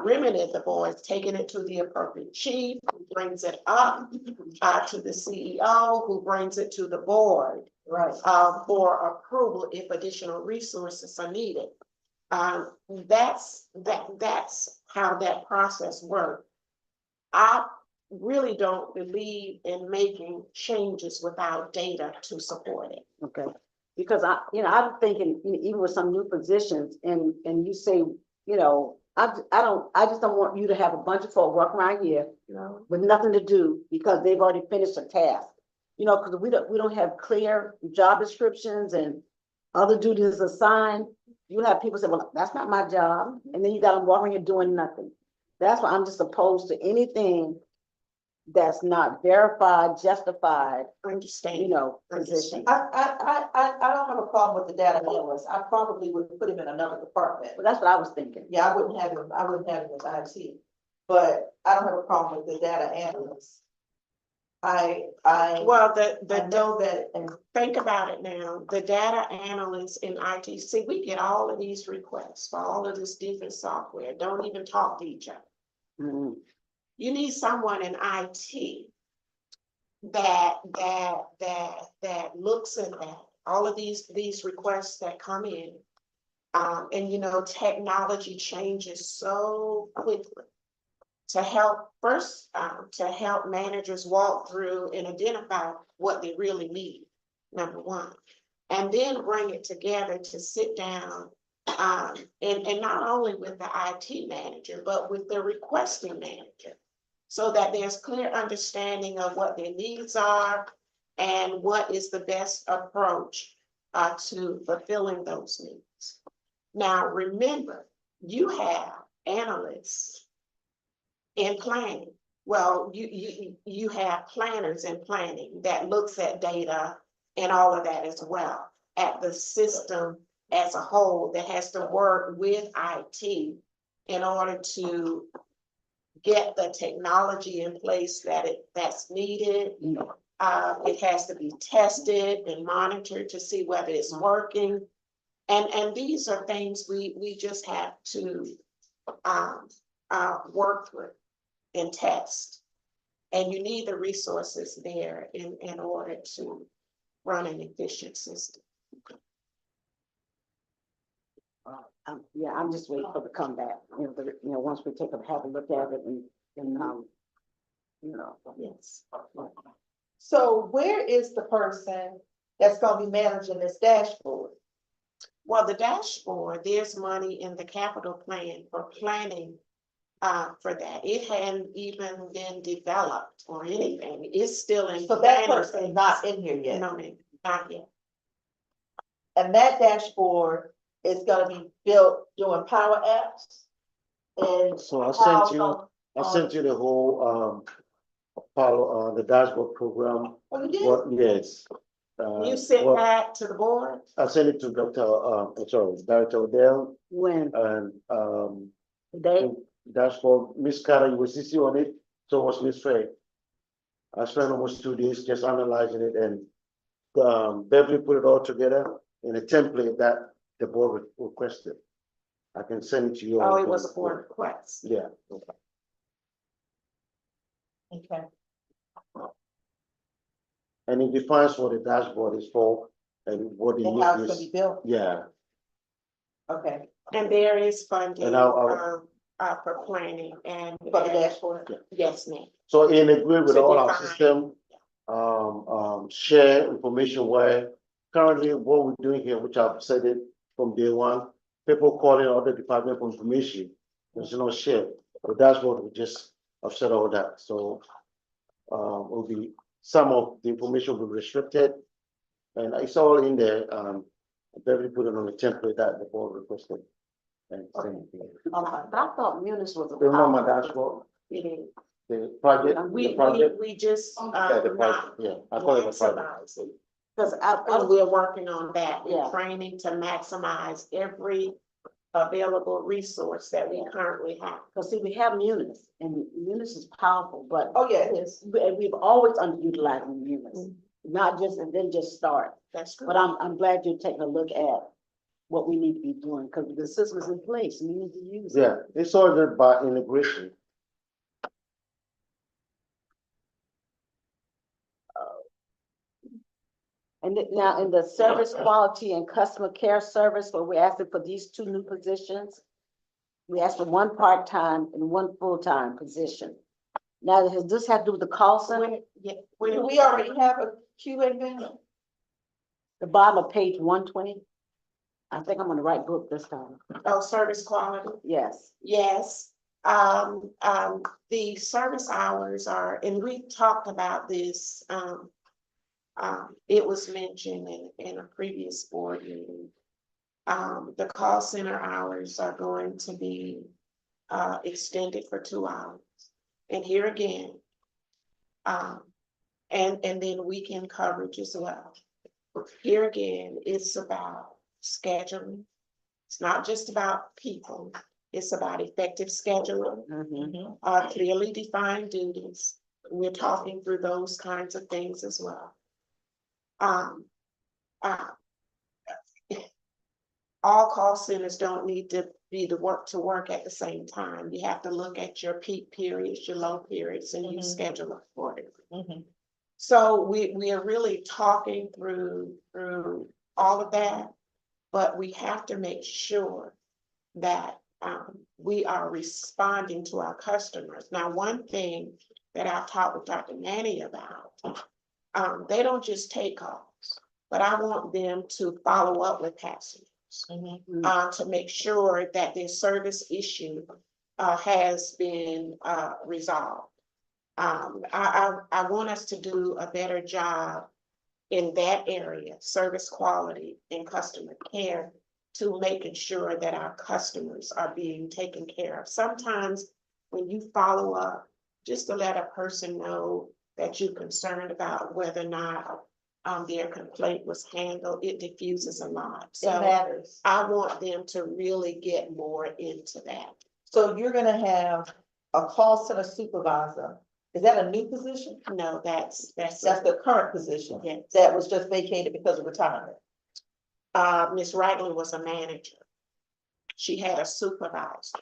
remedy the voids, taking it to the appropriate chief, who brings it up to the CEO, who brings it to the board Right. for approval if additional resources are needed. That's how that process works. I really don't believe in making changes without data to support it. okay. Because I'm thinking, even with some new positions and you say, I just don't want you to have a bunch of folk working around here with nothing to do because they've already finished a task. Because we don't have clear job descriptions and other duties assigned. You have people say, well, that's not my job. And then you got them walking and doing nothing. That's why I'm just opposed to anything that's not verified, justified, Understand. position. I don't have a problem with the data analyst. I probably would put him in another department. But that's what I was thinking. Yeah, I wouldn't have him with IT, but I don't have a problem with the data analyst. I Well, know that, and think about it now, the data analysts in IT, see, we get all of these requests for all of this different software, don't even talk to each other. Mhm. You need someone in IT that looks at that, all of these requests that come in. And technology changes so quickly. To help managers walk through and identify what they really need, number one. And then bring it together to sit down, and not only with the IT manager, but with the requesting manager. So that there's clear understanding of what their needs are and what is the best approach to fulfilling those needs. Now, remember, you have analysts in planning. Well, you have planners in planning that looks at data and all of that as well, at the system as a whole that has to work with IT in order to get the technology in place that's needed. It has to be tested and monitored to see whether it's working. And these are things we just have to work through and test. And you need the resources there in order to run an efficient system. Yeah, I'm just waiting for the comeback, once we have a look at it and, Yes. So where is the person that's gonna be managing this dashboard? Well, the dashboard, there's money in the capital plan for planning for that. It hadn't even been developed or anything. It's still in. So that planning person is not in here phase. yet. No, ma'am, not yet. And that dashboard is gonna be built doing Power Apps. And So how I sent you the whole, follow, the dashboard program. Oh, you did? What, yes. You sent what- that to the board? I sent it to Director Odell when, and, they, dashboard, Miss Carter, you was CC on it, so was Miss Faye. I spent almost 2 days just analyzing it and, Beverly put it all together in a template that the board requested. I can send it to you. Oh, it was a board request. Yeah. Okay. And it defines what the dashboard is for and what the And how it's need gonna be is. built? Yeah, Okay, And there is funding And I'll- for planning and. for the dashboard? Yes, ma'am. so in agreement with To all our define. system, share information where currently what we're doing here, which I've said it from day one, people calling other department for information, there's no share. The dashboard will just offset all that, so will be, some of the information will be restricted. And it's all in there, Beverly put it on the template that the board requested. And same thing. but I thought Munis was a. Remember my dashboard, It is. the project, the We project? just, Yeah, the project, yeah, I call it a project. maximize it. Cause And we're working on that, Yeah. and training to maximize every available resource that we currently have. cause see, we have Munis, and Munis is powerful, but Oh, yeah, it is. we've always underutilized Munis. Not just, and then just start, That's good. but I'm glad you're taking a look at what we need to be doing, cause the system is in place, and we need to use it. Yeah, it's all about integration. And now in the service quality and customer care service, where we're asking for these 2 new positions, we asked for 1 part-time and 1 full-time position. Now, does this have to do with the call center? Do we already have a QA man? The bottom of page 120? I think I'm on the right book this time. Oh, service quality. Yes. Yes, the service hours are, and we talked about this, it was mentioned in a previous board meeting. The call center hours are going to be, extended for 2 hours. And here again, and then weekend coverage as well. Here again, it's about scheduling. It's not just about people, it's about effective scheduling, Mhm. clearly defined duties. We're talking through those kinds of things as well. All call centers don't need to be to work at the same time. You have to look at your peak periods, your low periods, and you schedule accordingly. So we are really talking through all of that, but we have to make sure that we are responding to our customers. Now, one thing that I've talked with Dr. Manny about, they don't just take calls, but I want them to follow up with passengers. To make sure that their service issue has been resolved. I want us to do a better job in that area, service quality and customer care, to making sure that our customers are being taken care of. Sometimes when you follow up, just to let a person know that you're concerned about whether or not their complaint was handled, it diffuses a lot. It So matters. I want them to really get more into that. So you're gonna have a call center supervisor. Is that a new position? No, that's That's the current position Yes. that was just vacated because of retirement. Ms. Ragland was a manager. She had a supervisor,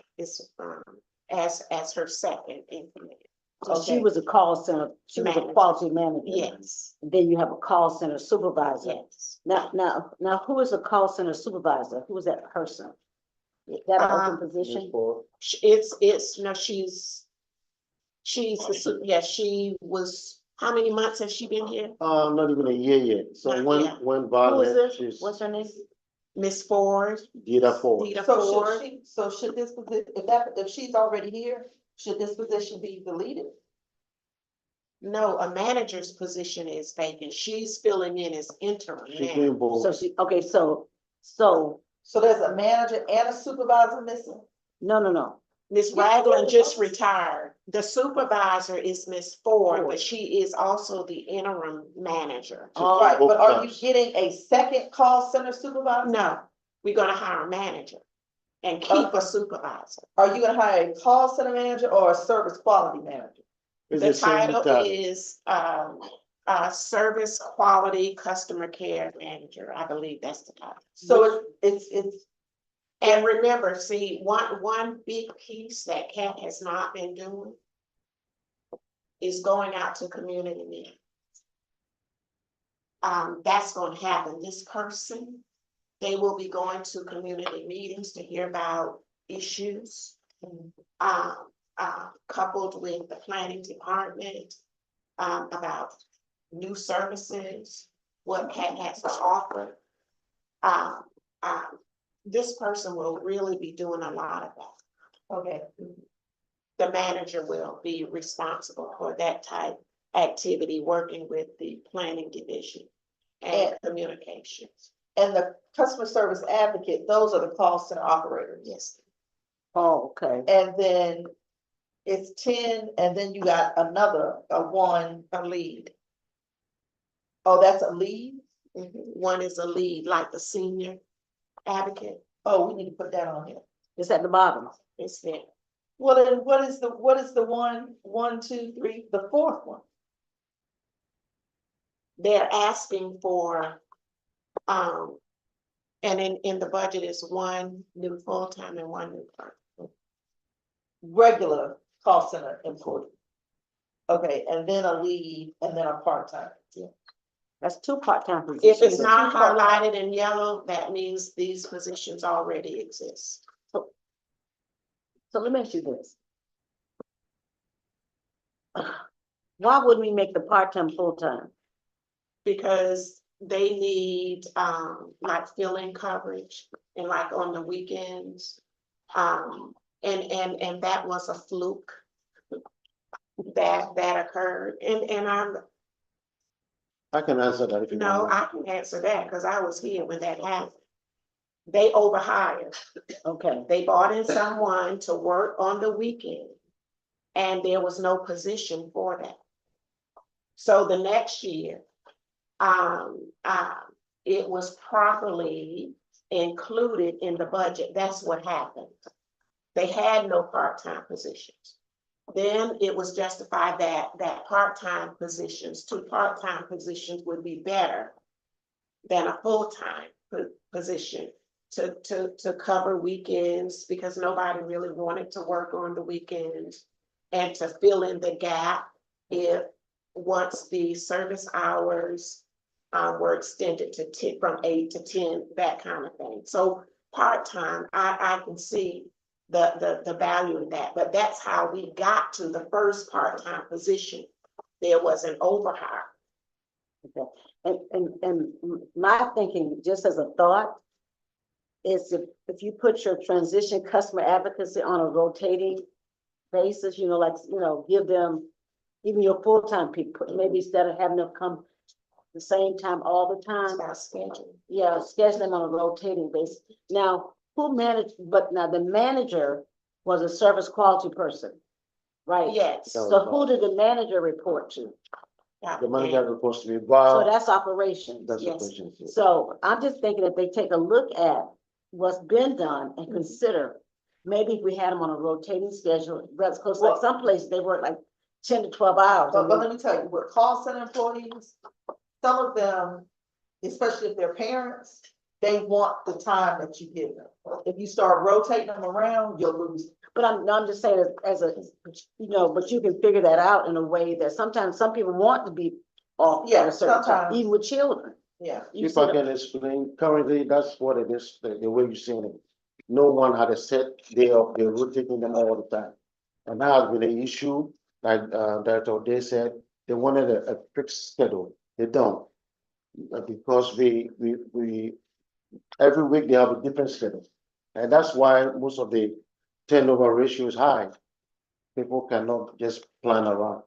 as her second in command. So she Okay. was a call center, she was a Manager. quality manager. Yes, Then you have a call center supervisor. yes. Now, who is a call center supervisor? Who is that person? Is that an open Ms. position? Ford. No, she was, how many months has she been here? Not even a year yet, so Not when, yet. when Who is Violet, this? she's What's her name? Miss Ford. Dita Ford. Dita So Ford. should this position, if she's already here, should this position be deleted? No, a manager's position is vacant. She's filling in as interim She's now. doing both. So okay, so, So there's a manager and a supervisor missing? no. Miss Ragland just retired. The supervisor is Miss Ford, but she is also the interim manager. Oh, Right, but are you times. getting a second call center supervisor? No, we're gonna hire a manager and keep a supervisor. Are you gonna hire a call center manager or a service quality manager? It's The the same title title. is, service quality customer care manager. I believe that's the title. So it's, And remember, see, one big piece that Cat has not been doing is going out to community meetings. That's gonna happen. This person, they will be going to community meetings to hear about issues. Coupled with the planning department, about new services, what Cat has to offer. This person will really be doing a lot of that. okay, The manager will be responsible for that type activity, working with the planning division and communications. and the customer service advocate, those are the call center operators. Yes, Oh, okay. And then it's 10, and then you got another, a lead. oh, that's a lead? One is a lead, like the senior advocate. Oh, we need to put that on here. It's at the bottom. It's there. Well, then what is the one, two, three, the fourth one? They're asking for, and in the budget is one new full-time and one new part. Regular call center employee. Okay, and then a lead, and then a part-time. That's two part-time If positions. it's not highlighted in yellow, that means these positions already exist. So let me ask you this. Why wouldn't we make the part-time full-time? Because they need, like fill-in coverage and like on the weekends. And that was a fluke that occurred. And I can answer that if you no, want. I can answer that because I was here when that happened. They overhired. Okay, They brought in someone to work on the weekend. And there was no position for that. So the next year, it was properly included in the budget. That's what happened. They had no part-time positions. Then it was justified that part-time positions, two part-time positions would be better than a full-time position to cover weekends, because nobody really wanted to work on the weekends, and to fill in the gap if once the service hours were extended to 10, from 8 to 10, that kind of thing. So part-time, I can see the value in that, but that's how we got to the first part-time position. There was an overhire. and my thinking, just as a thought, is if you put your transition customer advocacy on a rotating basis, like, give them, even your full-time people, maybe instead of having them come the same time all the It's time. about scheduling. Yeah, schedule them on a rotating basis. Now, who managed, but now the manager was a service quality person, right? Yes, So who did the manager report to? The money that's supposed to be So borrowed, that's operations. that's the yes. question. So I'm just thinking if they take a look at what's been done and consider, maybe if we had them on a rotating schedule, because like some places, they work like 10 to 12 hours. But let me tell you, with call center employees, some of them, especially if they're parents, they want the time that you give them. If you start rotating them around, you'll lose. But I'm just saying as a, but you can figure that out in a way that sometimes some people want to be off at Yeah, a certain time, sometimes. even with children. Yeah. You If see I the- can explain, currently, that's what it is, the way you're saying it. No one had a set day of, they're rotating them all the time. And that has been an issue, like, that they said, they wanted a fixed schedule, they don't. Because we, every week they have a different schedule. And that's why most of the turnover ratio is high. People cannot just plan around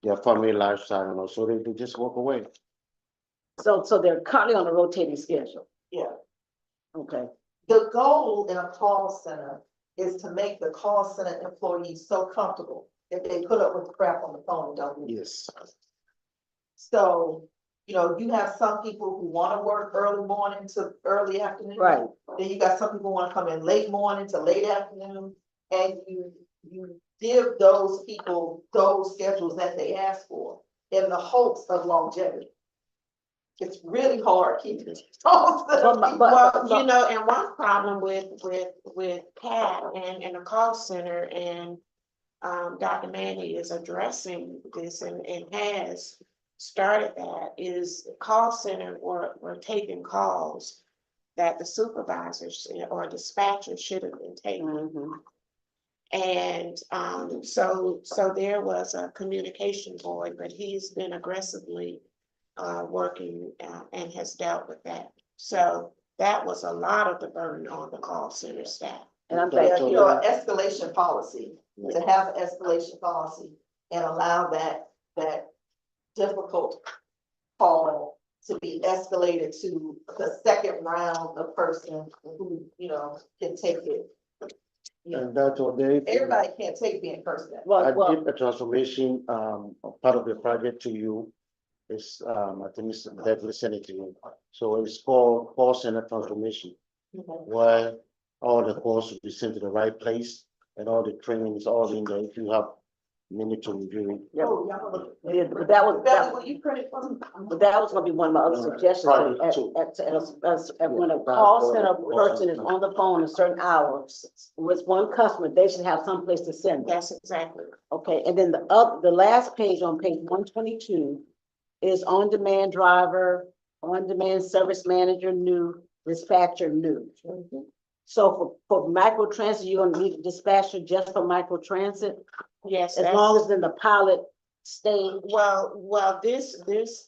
their family lifestyle, so they just walk away. So they're currently on a rotating schedule. Yeah. Okay, The goal in a call center is to make the call center employees so comfortable that they put up with the crap on the phone and don't leave. Yes. So, you have some people who wanna work early morning to early afternoon. right. Then you got some people wanna come in late morning to late afternoon, and you give those people those schedules that they ask for in the hopes of longevity. It's really hard keeping those. Well, and one problem with Pat and the call center and Dr. Manny is addressing this and has started that is call center were taking calls that the supervisors or dispatchers should have been taking. Mhm. And so there was a communication board, but he's been aggressively working and has dealt with that. So that was a lot of the burden on the call center staff. And I'm Yeah, thinking, an escalation policy, to have an escalation policy and allow that difficult call to be escalated to the second round of person who, can take it. And that's what they. Everybody can't take being person. I well, did a transformation, part of the project to you. It's, I think it's definitely sent it to you. So it's called call center transformation, where all the calls will be sent to the right place and all the training is all in there. If you have a minute to review it. yeah, Oh, y'all look. yeah, but that was, Belly, will you print it for me? but that was gonna be one of my other suggestions. Project two. When a call center person is on the phone a certain hours with one customer, they should have someplace to send them. That's exactly. Okay, and then the last page on page 122 is on-demand driver, on-demand service manager, new, dispatcher, new. So for micro transit, you're gonna need a dispatcher just for micro transit, Yes. as long as in the pilot stage. Well, this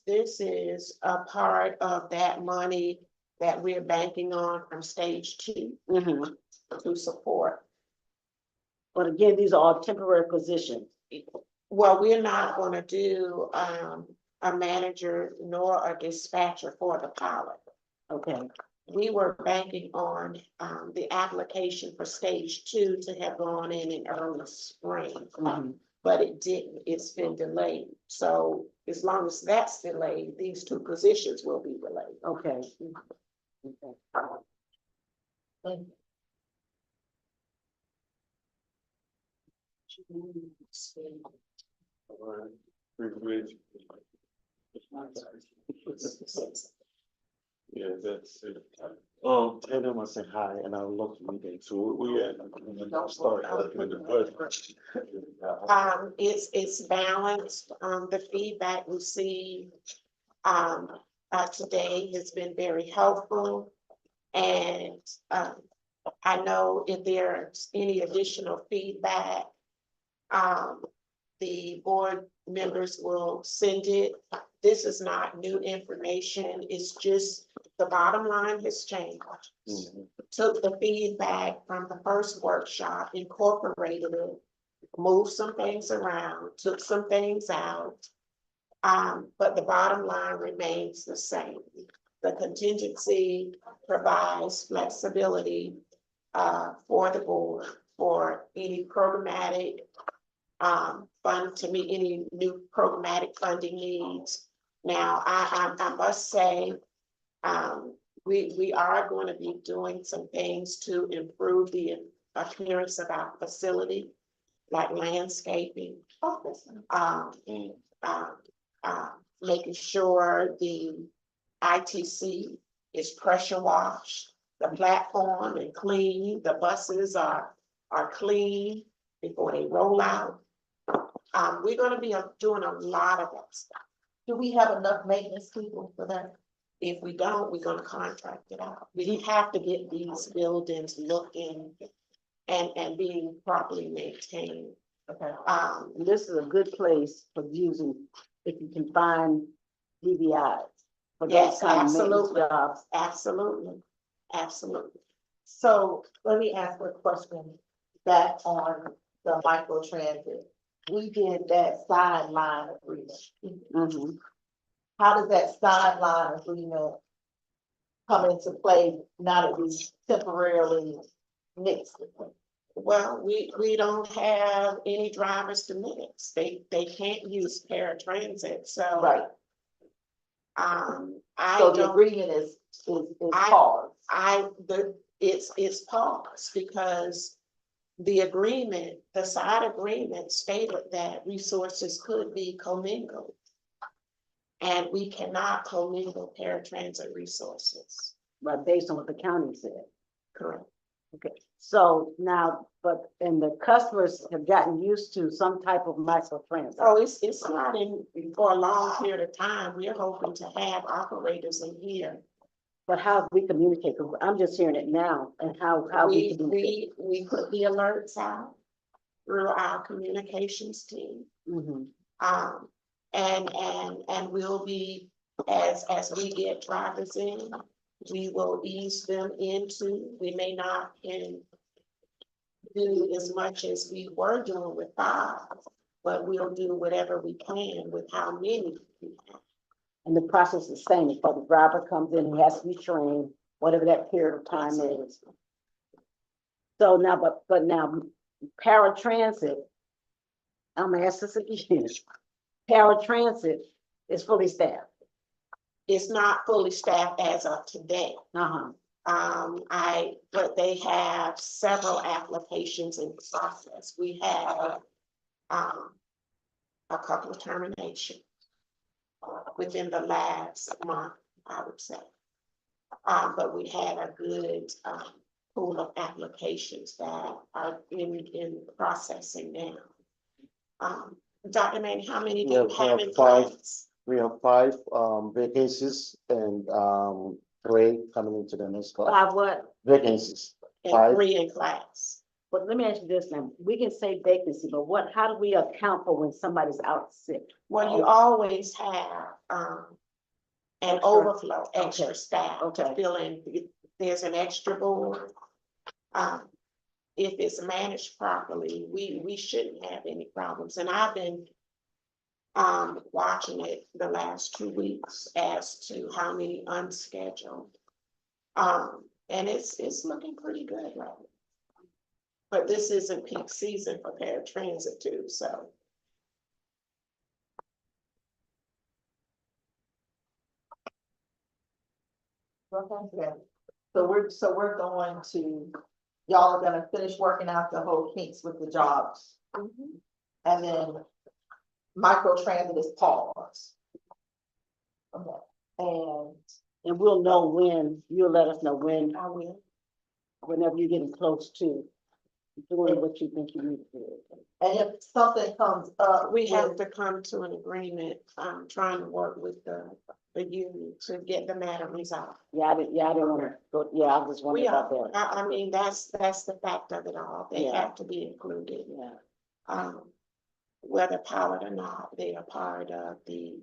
is a part of that money that we're banking on from stage 2 Mhm. to support. But again, these are all temporary positions. Well, we're not gonna do a manager nor a dispatcher for the pilot. Okay, We were banking on the application for stage 2 to have gone in early spring. mhm. But it didn't, it's been delayed. So as long as that's delayed, these 2 positions will be delayed. Okay. Okay. Bridge. Yeah, that's it. Tell them I said hi and I'll love to meet them. So we at, start with the budget. It's balanced. The feedback received today has been very helpful. And I know if there's any additional feedback, the board members will send it. This is not new information. It's just the bottom line has changed. Took the feedback from the first workshop, incorporated it, moved some things around, took some things out. But the bottom line remains the same. The contingency provides flexibility for the board for any programmatic fund to meet any new programmatic funding needs. Now, I must say, we are going to be doing some things to improve the appearance of our facility, like landscaping. Um, Mm. Making sure the ITC is pressure washed, the platform and clean, the buses are clean before they roll out. We're gonna be doing a lot of that stuff. Do we have enough maintenance people for that? If we don't, we're gonna contract it out. We have to get these buildings looking and being properly maintained. Okay. And this is a good place for using, if you can find DBIs. For those Yes, kind of maintenance absolutely. jobs. Absolutely, absolutely. So let me ask a question back on the microtransit. We did that sideline agreement. Mhm. How does that sideline agreement come into play now that we temporarily nixed it? Well, we don't have any drivers to mix. They can't use paratransit, so. Right, I so the don't, agreement is I- paused. it's paused because the side agreement stated that resources could be commingled. And we cannot commingle paratransit resources, But based on what the county said. correct? Okay, so now, and the customers have gotten used to some type of microtransit. Oh, it's not in, for a long period of time. We're hoping to have operators in here. But how we communicate, 'cause I'm just hearing it now, and how we communicate. We put the alerts out through our communications team. Mhm. And we'll be, as we get drivers in, we will ease them into, we may not can do as much as we were doing with 5, but we'll do whatever we can with how many we have. And the process is the same, before the driver comes in, he has to be trained, whatever that period of time is. So now, but now, paratransit, I'm gonna ask this again. Paratransit is fully staffed. It's not fully staffed as of today. Uh-huh. But they have several applications in process. We have, a couple of terminations within the last month, I would say. But we had a good, pool of applications that are in processing now. Dr. Manning, how many do you We have have in 5. class? We have 5 vacancies and 3 coming into the next class. 5 what? Vacancies. And 5. 3 in class. But let me ask you this now, we can say vacancy, but how do we account for when somebody's out sick? Well, you always have, an Extra. overflow, extra Okay. staff to Okay. fill in. If there's an extra board. If it's managed properly, we shouldn't have any problems. And I've been watching it the last 2 weeks as to how many unscheduled. And it's looking pretty good right now. But this isn't peak season for paratransit too, so. Okay. So we're going to, y'all are gonna finish working out the whole kinks with the jobs. And then microtransit is paused. Okay, And we'll know when, you'll let us know when, I will. whenever you're getting close to doing what you think you need to do. and if something comes up. We have to come to an agreement, trying to work with the union to get the matter resolved. I didn't wanna go, I was just wondering We about are, that. I mean, that's the fact of it all. They Yeah. have to be included. Yeah, Whether powered or not, they are part of the,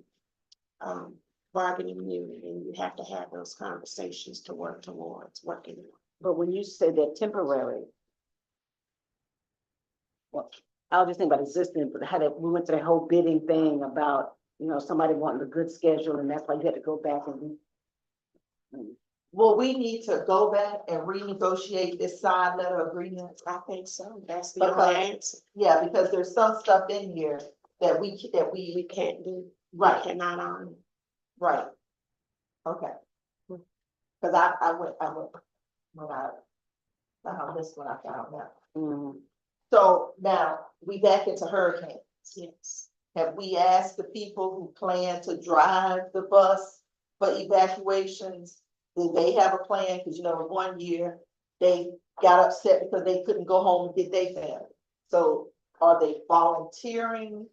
bargaining unit, and you have to have those conversations to work towards working. but when you say they're temporary. Well, I was just thinking about existing, but we went through the whole bidding thing about, somebody wanting a good schedule, and that's why you had to go back and will we need to go back and renegotiate this side letter agreement? I think so, that's the Because- only answer. Yeah, because there's some stuff in here that we We can't do, we right, cannot honor. right. Okay. Cause I went, when I found this one, I found that. Mhm. So now, we back into hurricanes. Yes. Have we asked the people who plan to drive the bus for evacuations? Do they have a plan? Cause you know, one year, they got upset because they couldn't go home and get their family. So are they volunteering?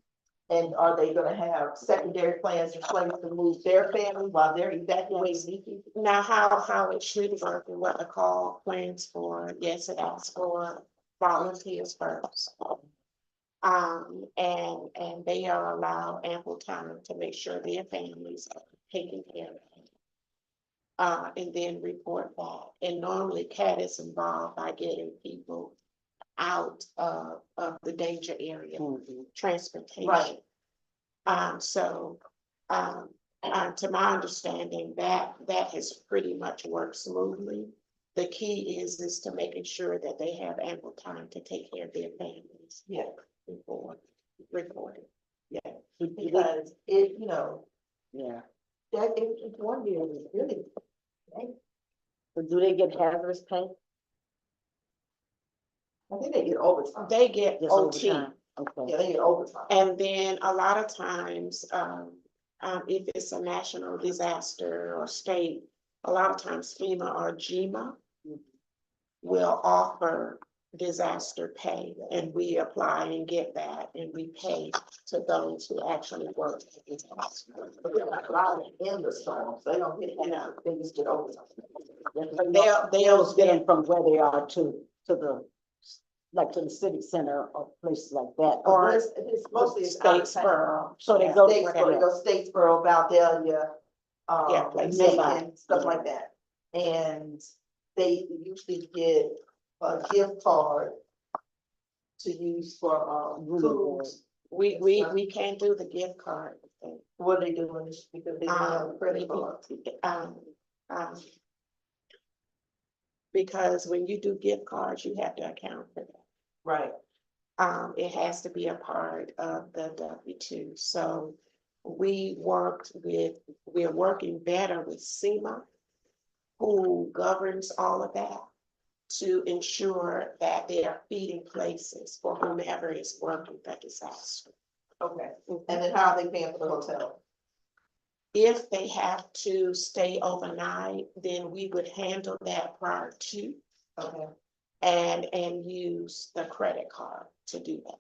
And are they gonna have secondary plans in place to move their family while they're evacuating? Now, how it should work and what the call plans for, yes, it asks for volunteers first. And they are allowed ample time to make sure their families are taken care of. And then report back. And normally CAT is involved by getting people out of the danger area, Mhm. transportation. Right. To my understanding, that has pretty much worked smoothly. The key is to making sure that they have ample time to take care of their families Yeah, before reporting. because it, you know, Yeah, that it's one year was really, but do they get hazardous pay? I think they get overtime. They get Just OT. overtime? Okay. Yeah, they get overtime. And then a lot of times, if it's a national disaster or state, a lot of times FEMA or GMA will offer disaster pay, and we apply and get that, and we pay to those who actually work. But they're not riding in the storms, they don't get, you know, they just get overtime. They'll Get them from where they are to the, like to the civic center or places like that. Or It's mostly it's out of town. Statesboro. So they go Statesboro, they go Statesboro, Valdelia, Yeah, places Macon, stuff like that. And they usually get a gift card to use for, food. We can't do the gift card thing. What are they doing? Because they don't have a credit card. Um, Because when you do gift cards, you have to account for that. Right. It has to be a part of the W-2, so we're working better with SEMA, who governs all of that, to ensure that they are feeding places for whomever is working the disaster. Okay, and then how are they paying for the hotel? If they have to stay overnight, then we would handle that prior to, Okay, and use the credit card to do that.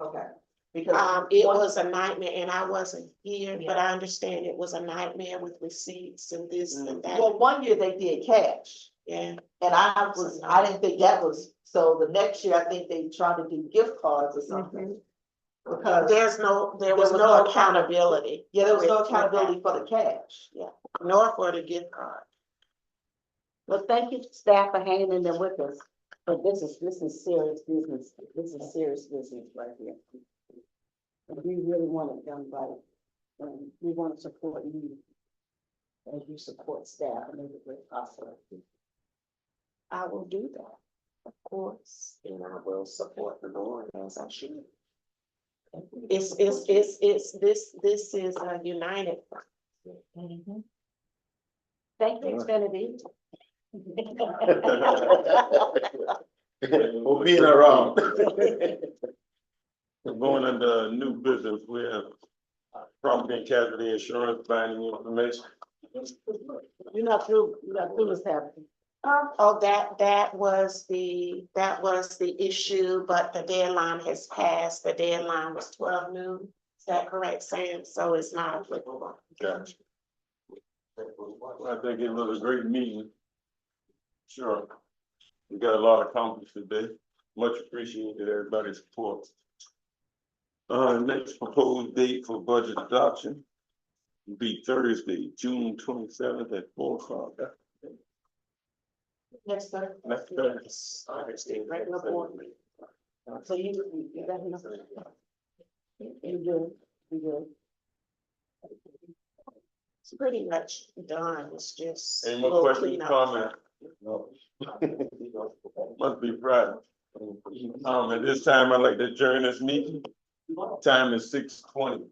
okay. Because. It one- was a nightmare, and I wasn't here, but Yeah. I understand it was a nightmare with receipts and this and that, Well, one year they did cash, yeah. and I didn't think that was, so the next year, I think they tried to do gift cards or something. Because, There was no accountability. yeah, there was no with accountability for the cash. that, Nor for the gift card. Well, thank you, staff, for hanging in there with us. But this is serious business. This is serious business right here. And we really want it done right. And we want to support you as you support staff and make it great possible. I will do that, of course, and I will support the Lord as I should. This is a united front. Thank you, Xfinity. For being around. Going into new business, we have property and casualty insurance binding information. You're not through, Ms. Hampton. Oh, that was the issue, but the deadline has passed. The deadline was 12 noon. Is that correct, Sam? So it's not applicable. Gotcha. I think it was a great meeting. Sure. We got a lot accomplished today. Much appreciated everybody's support. Next proposed date for budget adoption will be Thursday, June 27th at 4:00. Next Thursday. Next Thursday. Regular board meeting. So you got him. You good, you good. pretty much done, it's just. Any a more little questions, cleanup. comments? Must be Friday. At this time, I'd like to adjourn this meeting. Time is 6:20.